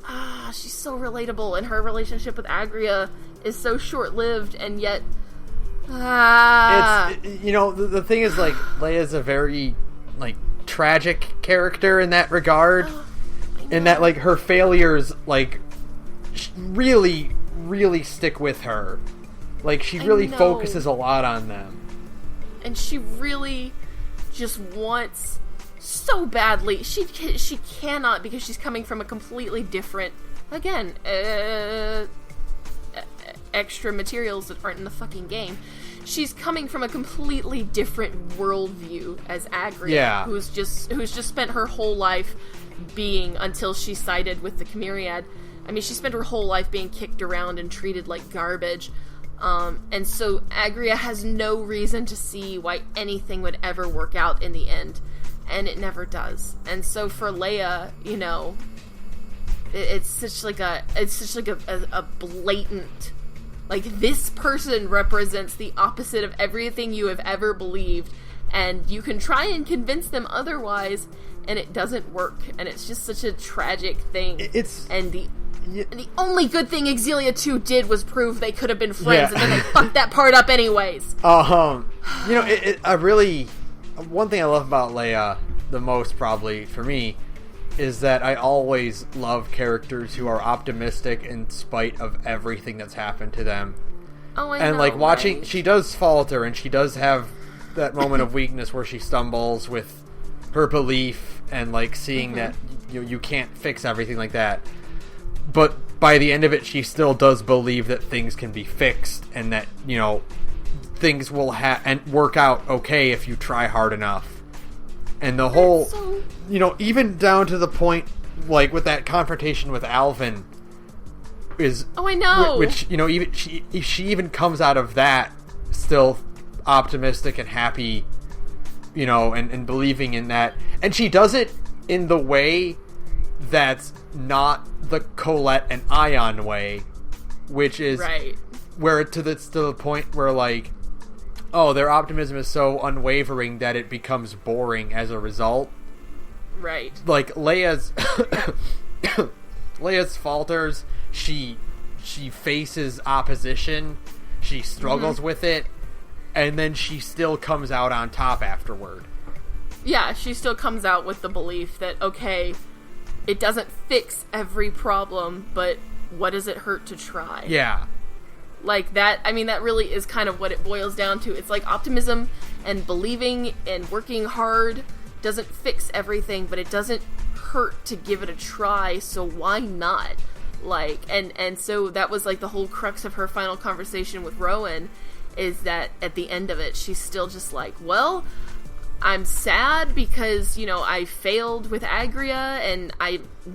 she's so relatable, and her relationship with Agria is so short-lived, and yet... It's, you know, the thing is, like, Leia's a very, like, tragic character in that regard. In that, like, her failures, like, really, really stick with her. Like, she really focuses a lot on them. And she really just wants so badly. She cannot, because she's coming from a completely different, again, extra materials that aren't in the fucking game. She's coming from a completely different worldview as Agria, who's just spent her whole life being, until she sided with the Chimeriad. I mean, she spent her whole life being kicked around and treated like garbage. And so Agria has no reason to see why anything would ever work out in the end. And it never does. And so for Leia, you know, it's such like a blatant, like, this person represents the opposite of everything you have ever believed, and you can try and convince them otherwise, and it doesn't work, and it's just such a tragic thing. And the only good thing Xillia 2 did was prove they could have been friends, and then they fucked that part up anyways. You know, I really, one thing I love about Leia the most, probably, for me, is that I always love characters who are optimistic in spite of everything that's happened to them. Oh, I know. And, like, watching, she does falter, and she does have that moment of weakness where she stumbles with her belief, and, like, seeing that you can't fix everything like that. But by the end of it, she still does believe that things can be fixed, and that, you know, things will and work out okay if you try hard enough. And the whole, you know, even down to the point, like, with that confrontation with Alvin, is... Oh, I know! Which, you know, even she even comes out of that still optimistic and happy, you know, and believing in that. And she does it in the way that's not the Colette and Ion way, which is... Right. Where to the point where, like... Oh, their optimism is so unwavering that it becomes boring as a result. Right. Like, Leia's falters, she faces opposition, she struggles with it, and then she still comes out on top afterward. Yeah, she still comes out with the belief that, okay, it doesn't fix every problem, but what does it hurt to try? Yeah. Like, that, I mean, that really is kind of what it boils down to. It's like optimism and believing and working hard doesn't fix everything, but it doesn't hurt to give it a try, so why not? Like, and so that was, like, the whole crux of her final conversation with Rowan, is that at the end of it, she's still just like, well, I'm sad because, you know, I failed with Agria, and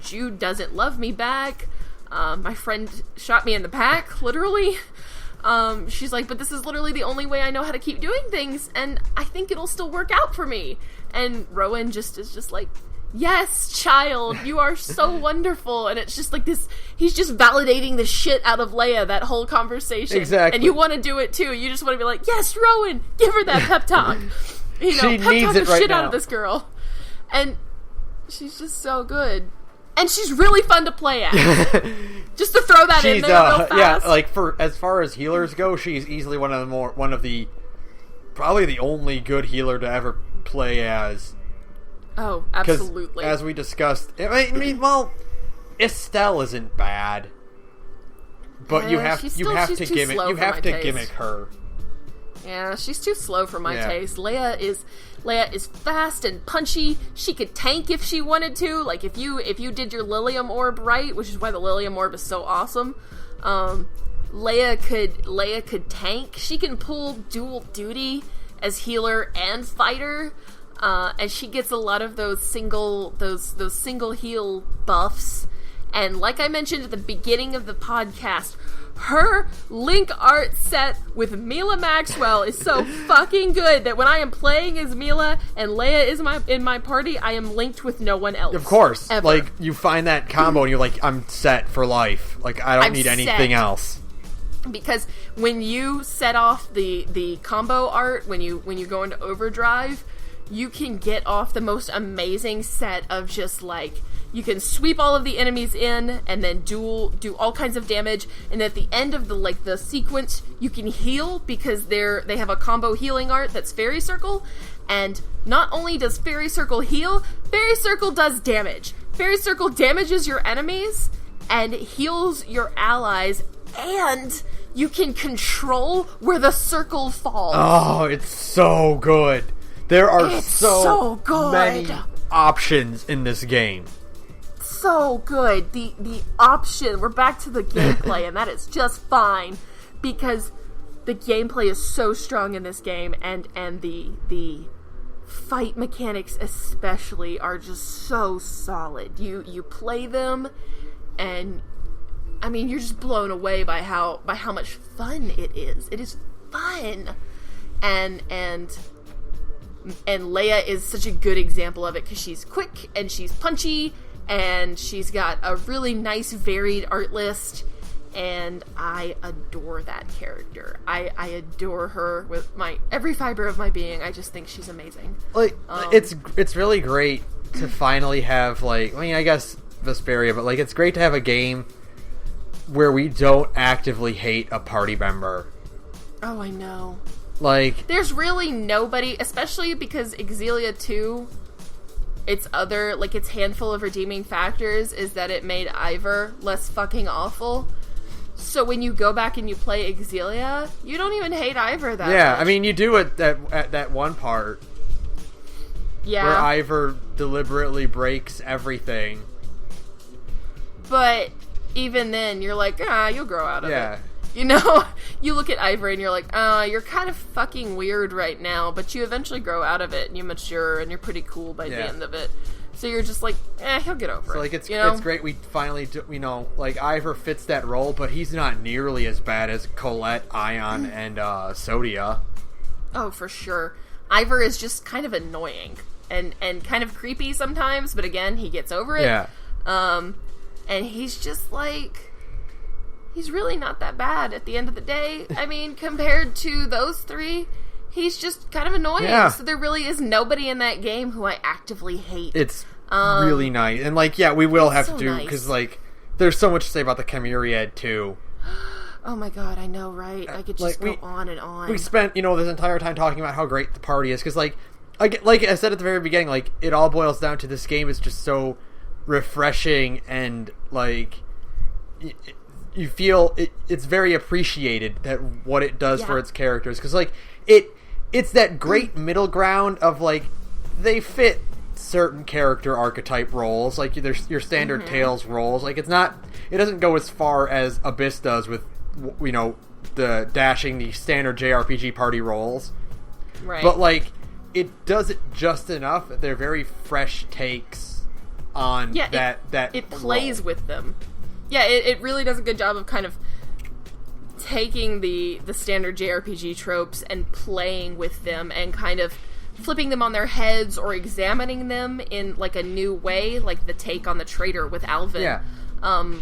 Jude doesn't love me back. My friend shot me in the back, literally. She's like, but this is literally the only way I know how to keep doing things, and I think it'll still work out for me. And Rowan is just like, yes, child, you are so wonderful. And it's just like this, he's just validating the shit out of Leia, that whole conversation. Exactly. And you want to do it too. You just want to be like, yes, Rowan, give her that pep talk. You know, she pep needs talk it the right shit now. out of this girl. And she's just so good. And she's really fun to play at. Just to throw that in there real fast. Yeah, like, for as far as healers go, she's easily probably the only good healer to ever play as. Oh, absolutely. As we discussed, I mean, well, Estelle isn't bad, but you have to gimmick her. Yeah, she's too slow for my taste. Leia is fast and punchy. She could tank if she wanted to. Like, if you did your Lilium Orb right, which is why the Lilium Orb is so awesome. Leia could tank. She can pull dual duty as healer and fighter. And she gets a lot of those single heal buffs. And like I mentioned at the beginning of the podcast, her Link art set with Mila Maxwell is so fucking good that when I am playing as Mila and Leia is in my party, I am linked with no one else. Of course. Ever. Like, you find that combo and you're like, I'm set for life. Like, I don't need anything else. Because when you set off the combo art, when you go into overdrive, you can get off the most amazing set of just like, you can sweep all of the enemies in and then do all kinds of damage, and at the end of the sequence you can heal because they have a combo healing art that's Fairy Circle, and not only does Fairy Circle heal, Fairy Circle does damage. Fairy Circle damages your enemies and heals your allies, and you can control where the circle falls. Oh, it's so good. There are so many options in this game. So good. The option, we're back to the gameplay, and that is just fine, because the gameplay is so strong in this game, and the fight mechanics especially are just so solid. You play them, and I mean, you're just blown away by how much fun it is. It is fun. And Leia is such a good example of it, because she's quick and she's punchy and she's got a really nice varied art list, and I adore that character. I adore her with every fiber of my being. I just think she's amazing. Like, it's really great to finally have, like, I mean, I guess Vesperia, but like, it's great to have a game where we don't actively hate a party member. Oh, I know. Like, there's really nobody, especially because Xillia 2, its handful of redeeming factors is that it made Ivor less fucking awful. So when you go back and you play Xillia, you don't even hate Ivor that much. Yeah, I mean, you do it at that one part. Yeah. Where Ivor deliberately breaks everything. But even then, you're like, you'll grow out of it. Yeah. You know, you look at Ivor and you're like, you're kind of fucking weird right now, but you eventually grow out of it and you mature and you're pretty cool by the end of it. So you're just like, he'll get over it. So like, it's great we finally do, like, Ivor fits that role, but he's not nearly as bad as Colette, Ion, and Sodia. Oh, for sure. Ivor is just kind of annoying and kind of creepy sometimes, but again, he gets over it. Yeah. And he's just like, he's really not that bad at the end of the day. I mean, compared to those three, he's just kind of annoying. Yeah. So there really is nobody in that game who I actively hate. It's really nice. And, like, yeah, we will have to do, because, like, there's so much to say about the Chimeriad, too. Oh my god, I know, right? I could just go on and on. We spent, this entire time talking about how great the party is, because, like I said at the very beginning, like, it all boils down to this game is just so refreshing, and, like, you feel it's very appreciated that what it does for its characters, because, like, it's that great middle ground of, like, they fit certain character archetype roles, like your standard Tails roles. Like, it doesn't go as far as Abyss does with, the dashing the standard JRPG party roles, right? But, like, it does it just enough that they're very fresh takes on that it plays role with them. Yeah, it really does a good job of kind of taking the standard JRPG tropes and playing with them and kind of flipping them on their heads or examining them in, like, a new way, like the take on the traitor with Alvin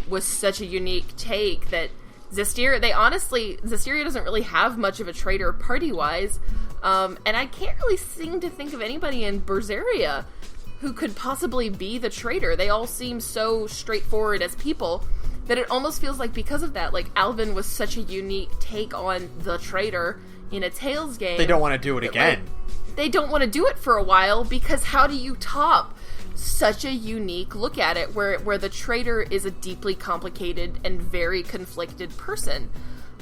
was such a unique take that Zestiria doesn't really have much of a traitor party-wise, and I can't really seem to think of anybody in Berseria who could possibly be the traitor. They all seem so straightforward as people that it almost feels like, because of that, like, Alvin was such a unique take on the traitor in a Tales game. They don't want to do it again. Like, they don't want to do it for a while, because how do you top such a unique look at it where the traitor is a deeply complicated and very conflicted person?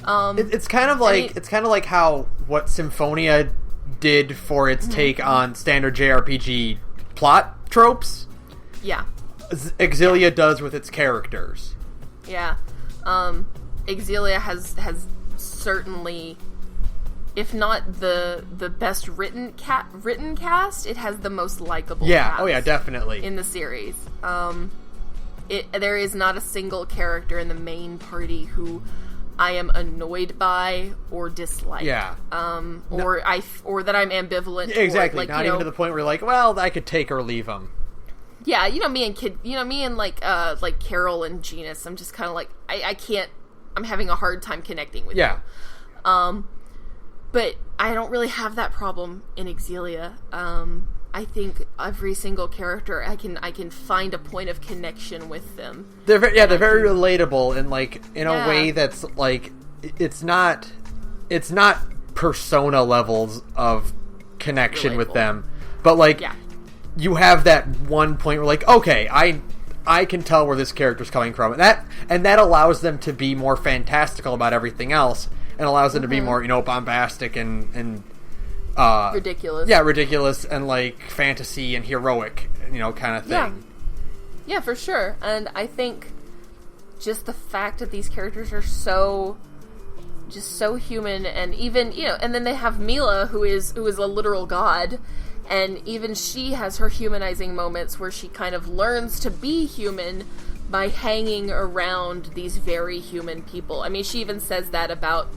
It's kind of like how what Symphonia did for its take on standard JRPG plot tropes. Yeah. Xillia does with its characters. Yeah. Xillia has certainly, if not the best written cast, it has the most likable cast. Oh yeah, definitely. In the series. there is not a single character in the main party who I am annoyed by or dislike. Yeah. Or that I'm ambivalent. Exactly. Toward, not even to the point where you're like, well, I could take or leave them. Yeah, me and like Carol and Genus, I'm just kind of like, I can't, I'm having a hard time connecting with you. But I don't really have that problem in Xillia. I think every single character, I can find a point of connection with them. They're very relatable in a way that's like, it's not Persona levels of connection with them, but like, you have that one point where like, okay, I can tell where this character's coming from, and that allows them to be more fantastical about everything else, and allows them to be more, bombastic and ridiculous. Yeah, ridiculous and like fantasy and heroic, kind of thing. Yeah, for sure. And I think just the fact that these characters are so human, and even, and then they have Mila, who is a literal god, and even she has her humanizing moments where she kind of learns to be human by hanging around these very human people. I mean, she even says that about,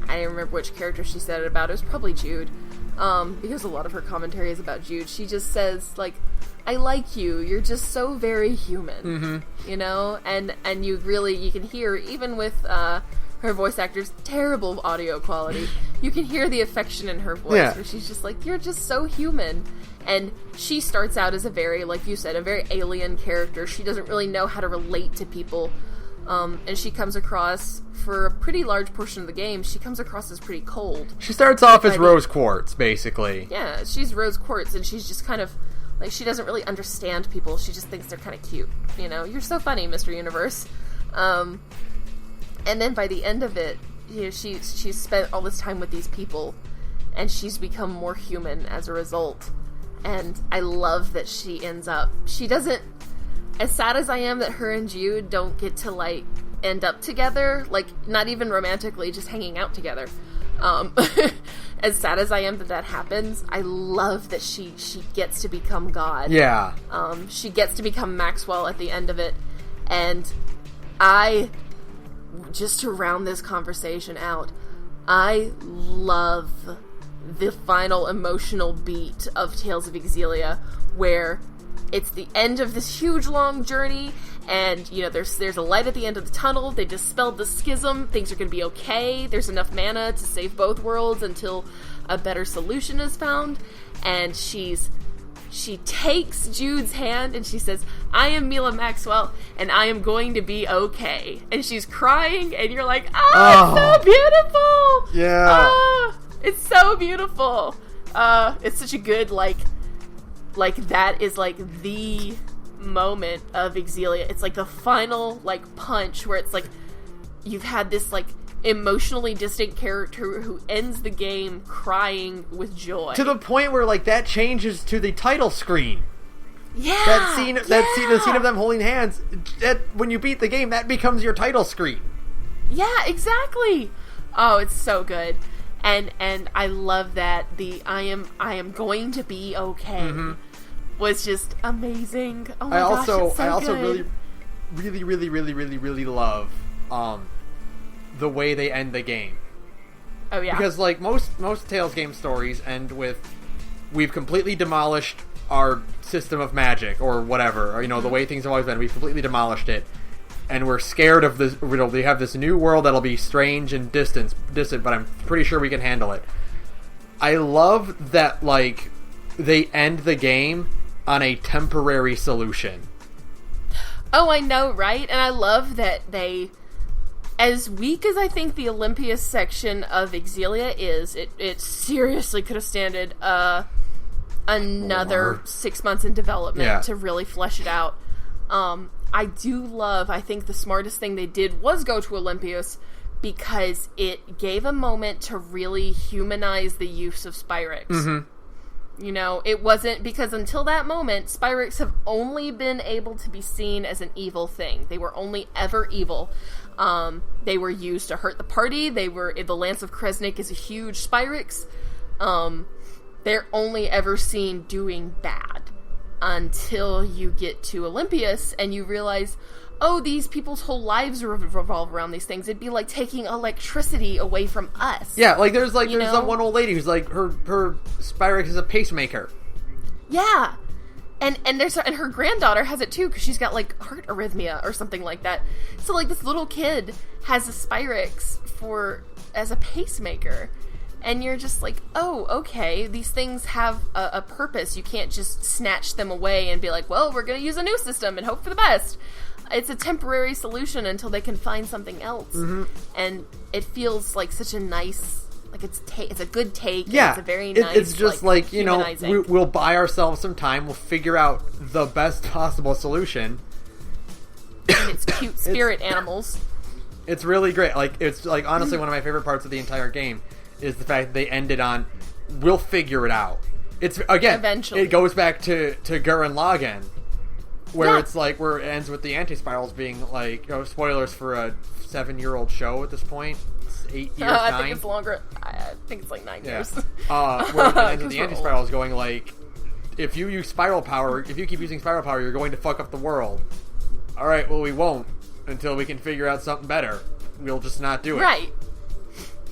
I don't remember which character she said it about. It was probably Jude, because a lot of her commentary is about Jude. She just says, like, I like you. You're just so very human, And you can hear, even with her voice actor's terrible audio quality, you can hear the affection in her voice, where she's just like, you're just so human. And she starts out as a very, like you said, a very alien character. She doesn't really know how to relate to people. And she comes across, for a pretty large portion of the game, she comes across as pretty cold. She starts off as Rose Quartz, basically. Yeah, she's Rose Quartz, and she's just kind of, like, she doesn't really understand people. She just thinks they're kind of cute, You're so funny, Mr. Universe. And then by the end of it, she's spent all this time with these people, and she's become more human as a result. And I love that she ends up, she doesn't, as sad as I am that her and Jude don't get to, like, end up together, like, not even romantically, just hanging out together. As sad as I am that happens, I love that she gets to become God. Yeah. She gets to become Maxwell at the end of it. And just to round this conversation out, I love the final emotional beat of Tales of Xillia, where it's the end of this huge long journey, and there's a light at the end of the tunnel. They dispelled the schism. Things are going to be okay. There's enough mana to save both worlds until a better solution is found. And she takes Jude's hand and she says, I am Mila Maxwell, and I am going to be okay. And she's crying, and you're like, it's so beautiful! Yeah. It's so beautiful. It's such a good, like that is, like, the moment of Xillia. It's, like, the final, like, punch where it's, like, you've had this, like, emotionally distant character who ends the game crying with joy. To the point where, like, that changes to the title screen. Yeah! The scene of them holding hands, when you beat the game, that becomes your title screen. Yeah, exactly! Oh, it's so good. And I love that I am going to be okay was just amazing. Oh my gosh, it's so I also good. really love the way they end the game. Oh yeah. Because like most Tales game stories end with, we've completely demolished our system of magic or whatever, or the way things have always been. We've completely demolished it. And we're scared of this. We have this new world that'll be strange and distant, but I'm pretty sure we can handle it. I love that, like, they end the game on a temporary solution. Oh, I know, right? And I love that they, as weak as I think the Olympias section of Xillia is, it seriously could have standed another 6 months in development to really flesh it out. I think the smartest thing they did was go to Olympias, because it gave a moment to really humanize the use of Spyrex. Mm-hmm. It wasn't, because until that moment, Spyrex have only been able to be seen as an evil thing. They were only ever evil. They were used to hurt the party. The Lance of Kresnik is a huge Spyrex. They're only ever seen doing bad. until you get to Olympius and you realize, oh, these people's whole lives revolve around these things. It'd be like taking electricity away from us. Yeah, like there's that one old lady who's like her Spyrex is a pacemaker. Yeah. And her granddaughter has it too, because she's got like heart arrhythmia or something like that. So like this little kid has a Spyrex as a pacemaker. And you're just like, oh, okay, these things have a purpose. You can't just snatch them away and be like, well, we're going to use a new system and hope for the best. It's a temporary solution until they can find something else. Mm-hmm. And it feels like such a nice, like it's a good take. Yeah. It's a very nice, it's just like you know, we'll buy ourselves some time. We'll figure out the best possible solution. And it's cute spirit animals. It's really great. Like, it's like honestly one of my favorite parts of the entire game is the fact that they ended on, we'll figure it out. It's, again, eventually. It goes back to Gurren Lagann, where it's like, where it ends with the anti-spirals being like, spoilers for a 7-year-old show at this point. It's 8 years, 9. I think it's longer. I think it's like 9 years. Where it ends with the anti-spirals going like, if you use spiral power, if you keep using spiral power, you're going to fuck up the world. Alright, well, we won't until we can figure out something better. We'll just not do it. Right.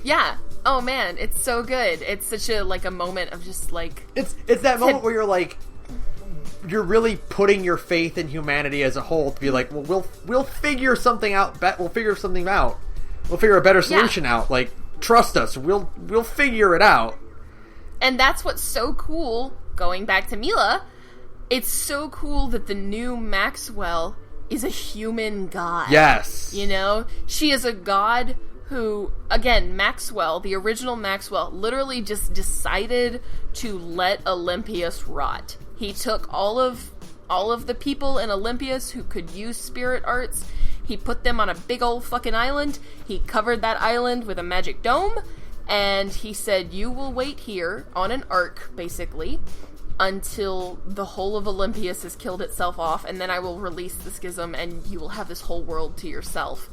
Yeah. Oh man, it's so good. It's such a like a moment of just like it's that moment where you're like, you're really putting your faith in humanity as a whole to be like, well, we'll figure something out. We'll figure something out. We'll figure a better solution out. Like, trust us. We'll figure it out. And that's what's so cool. Going back to Mila, it's so cool that the new Maxwell is a human god. Yes. You know, she is a god who, again, Maxwell, the original Maxwell, literally just decided to let Olympius rot. He took all of the people in Olympius who could use spirit arts, he put them on a big old fucking island, he covered that island with a magic dome, and he said, you will wait here on an arc, basically, until the whole of Olympius has killed itself off, and then I will release the schism, and you will have this whole world to yourself.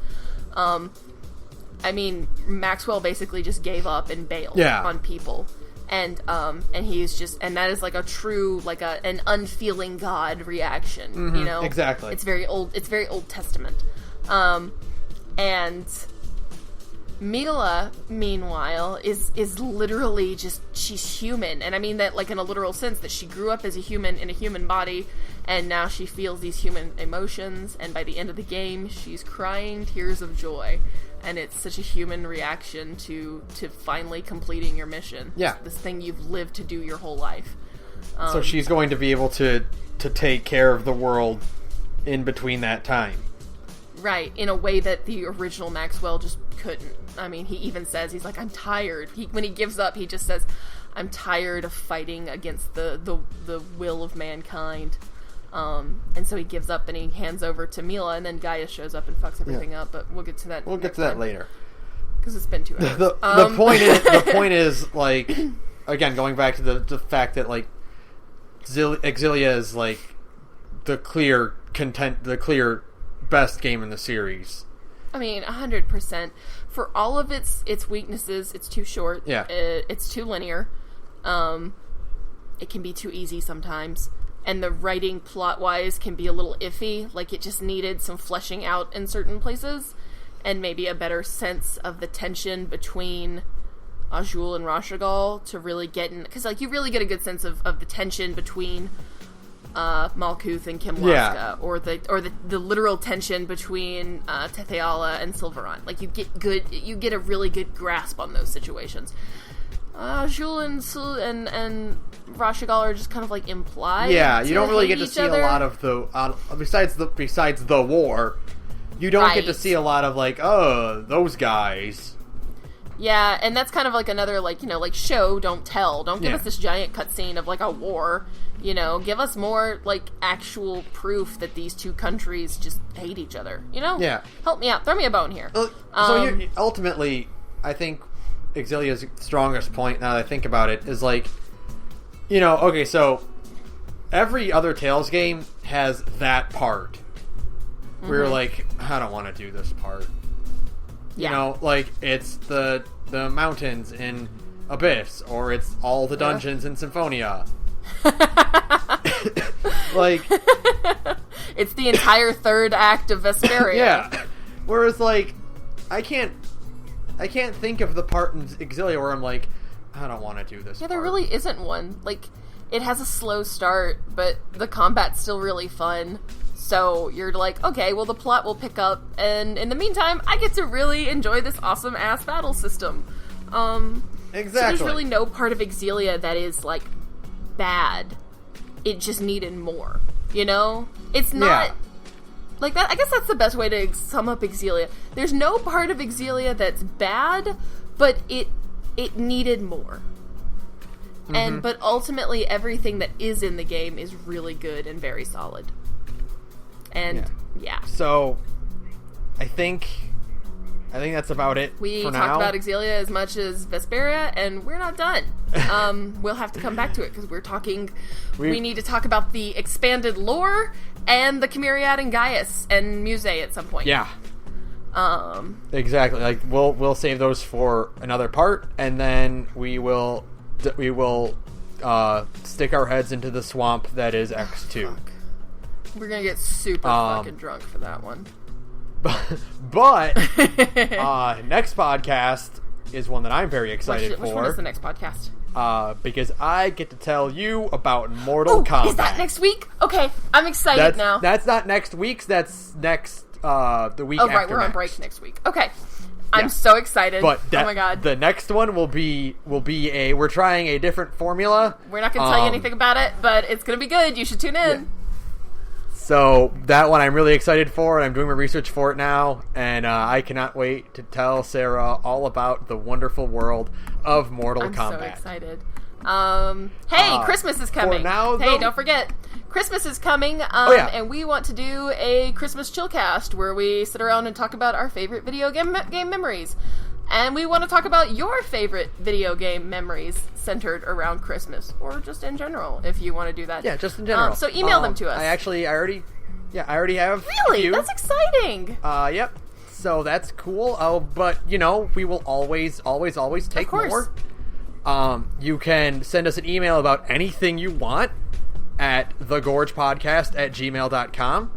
I mean, Maxwell basically just gave up and bailed on people. And he's just, and that is like a true, like an unfeeling God reaction, you know? Exactly. It's very Old Testament. And Mila, meanwhile, is literally just, she's human. And I mean that like in a literal sense, that she grew up as a human in a human body, and now she feels these human emotions, and by the end of the game, she's crying tears of joy. And it's such a human reaction to finally completing your mission. Yeah. This thing you've lived to do your whole life. So she's going to be able to take care of the world in between that time. Right, in a way that the original Maxwell just couldn't. I mean, he even says, he's like, I'm tired. When he gives up, he just says, I'm tired of fighting against the will of mankind. And so he gives up and he hands over to Mila, and then Gaia shows up and fucks everything up, but we'll get to that. We'll get to that later. Because it's been 2 hours. The point is, like, again, going back to the fact that, like, Xillia is, like, the clear best game in the series. I mean, 100%. For all of its weaknesses, it's too short. Yeah. It's too linear. It can be too easy sometimes. And the writing, plot-wise, can be a little iffy. Like, it just needed some fleshing out in certain places. And maybe a better sense of the tension between Azul and Rashagal to really get in... Because, like, you really get a good sense of the tension between Malkuth and Kimlaska. Or the literal tension between Tetheala and Silveron. Like, you get a really good grasp on those situations. Azul and Rashagal are just kind of like implied. Yeah, you don't really get to see a lot of besides the war. You don't get to see a lot of like, oh, those guys. Yeah, and that's kind of like another like, you know, like show, don't tell. Don't give us this giant cutscene of like a war. You know, give us more like actual proof that these two countries just hate each other. You know? Yeah. Help me out. Throw me a bone here. So ultimately, I think Xillia's strongest point, now that I think about it, is like, you know, okay, so every other Tales game has that part where you're like, I don't want to do this part. You know, like, it's the mountains in Abyss, or it's all the dungeons in Symphonia. Like, it's the entire third act of Vesperia. Yeah. Whereas, like, I can't think of the part in Xillia where I'm like, I don't want to do this. Yeah, there part. really isn't one. Like, it has a slow start, but the combat's still really fun. So you're like, okay, well, the plot will pick up, and in the meantime, I get to really enjoy this awesome-ass battle system. Exactly. So there's really no part of Xillia that is, like, bad. It just needed more, you know? It's not... Yeah. Like, that. I guess that's the best way to sum up Xillia. There's no part of Xillia that's bad, but it needed more. Mm-hmm. But ultimately, everything that is in the game is really good and very solid. And, yeah. So, I think that's about it We for talked now. about Xillia as much as Vesperia, and we're not done. We'll have to come back to it, because we're talking... We need to talk about the expanded lore and the Chimeriad and Gaius and Muse at some point. Yeah. Exactly. Like, we'll save those for another part, and then we will stick our heads into the swamp that is X2. Fuck. We're gonna get super fucking drunk for that one. But next podcast is one that I'm very excited for. Which one is the next podcast? Because I get to tell you about Mortal Kombat. Is that next week? Okay, I'm excited now. That's not next week's. That's next the week after. Oh right, we're on break next week. Okay, I'm so excited. But oh my god, the next one will be we're trying a different formula. We're not gonna tell you anything about it, but it's gonna be good. You should tune in. Yeah. So that one I'm really excited for, and I'm doing my research for it now, and I cannot wait to tell Sarah all about the wonderful world of Mortal Kombat. I'm so excited. Hey, Christmas is coming. Hey, don't forget, Christmas is coming, and we want to do a Christmas chillcast where we sit around and talk about our favorite video game memories. And we want to talk about your favorite video game memories centered around Christmas, or just in general, if you want to do that. Yeah, just in general. So email them to us. I already have. Really? That's exciting. Yep. So that's cool. Oh, but we will always take more. You can send us an email about anything you want at thegorgepodcast@gmail.com.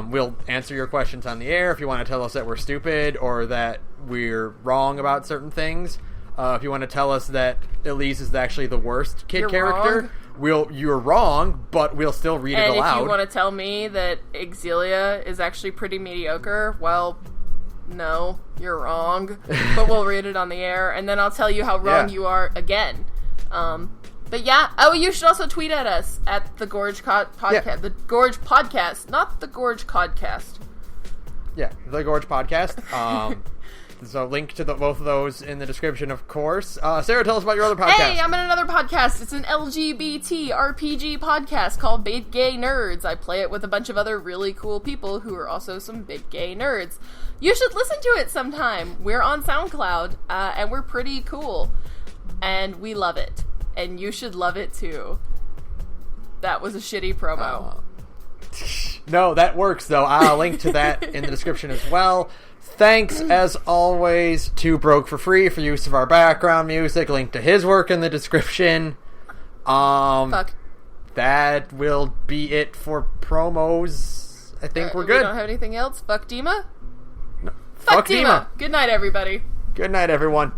We'll answer your questions on the air if you want to tell us that we're stupid or that we're wrong about certain things. If you want to tell us that Elise is actually the worst kid character, you're wrong, but we'll still read it aloud. And if you want to tell me that Xillia is actually pretty mediocre, well, no, you're wrong. But we'll read it on the air, and then I'll tell you how wrong you are again. But yeah, you should also tweet at us at the Gorge Podcast, the Gorge Podcast, not the Gorge Codcast. Yeah, the Gorge Podcast. There's a link to both of those in the description, of course. Sarah, tell us about your other podcast. Hey, I'm in another podcast. It's an LGBT RPG podcast called Big Gay Nerds. I play it with a bunch of other really cool people who are also some big gay nerds. You should listen to it sometime. We're on SoundCloud, and we're pretty cool. And we love it. And you should love it, too. That was a shitty promo. No, that works, though. I'll link to that in the description as well. Thanks, as always, to Broke for Free for use of our background music. Link to his work in the description. Fuck. That will be it for promos. I think we're good. We don't have anything else? Fuck Dima? No. Fuck Dima! Good night, everybody. Good night, everyone.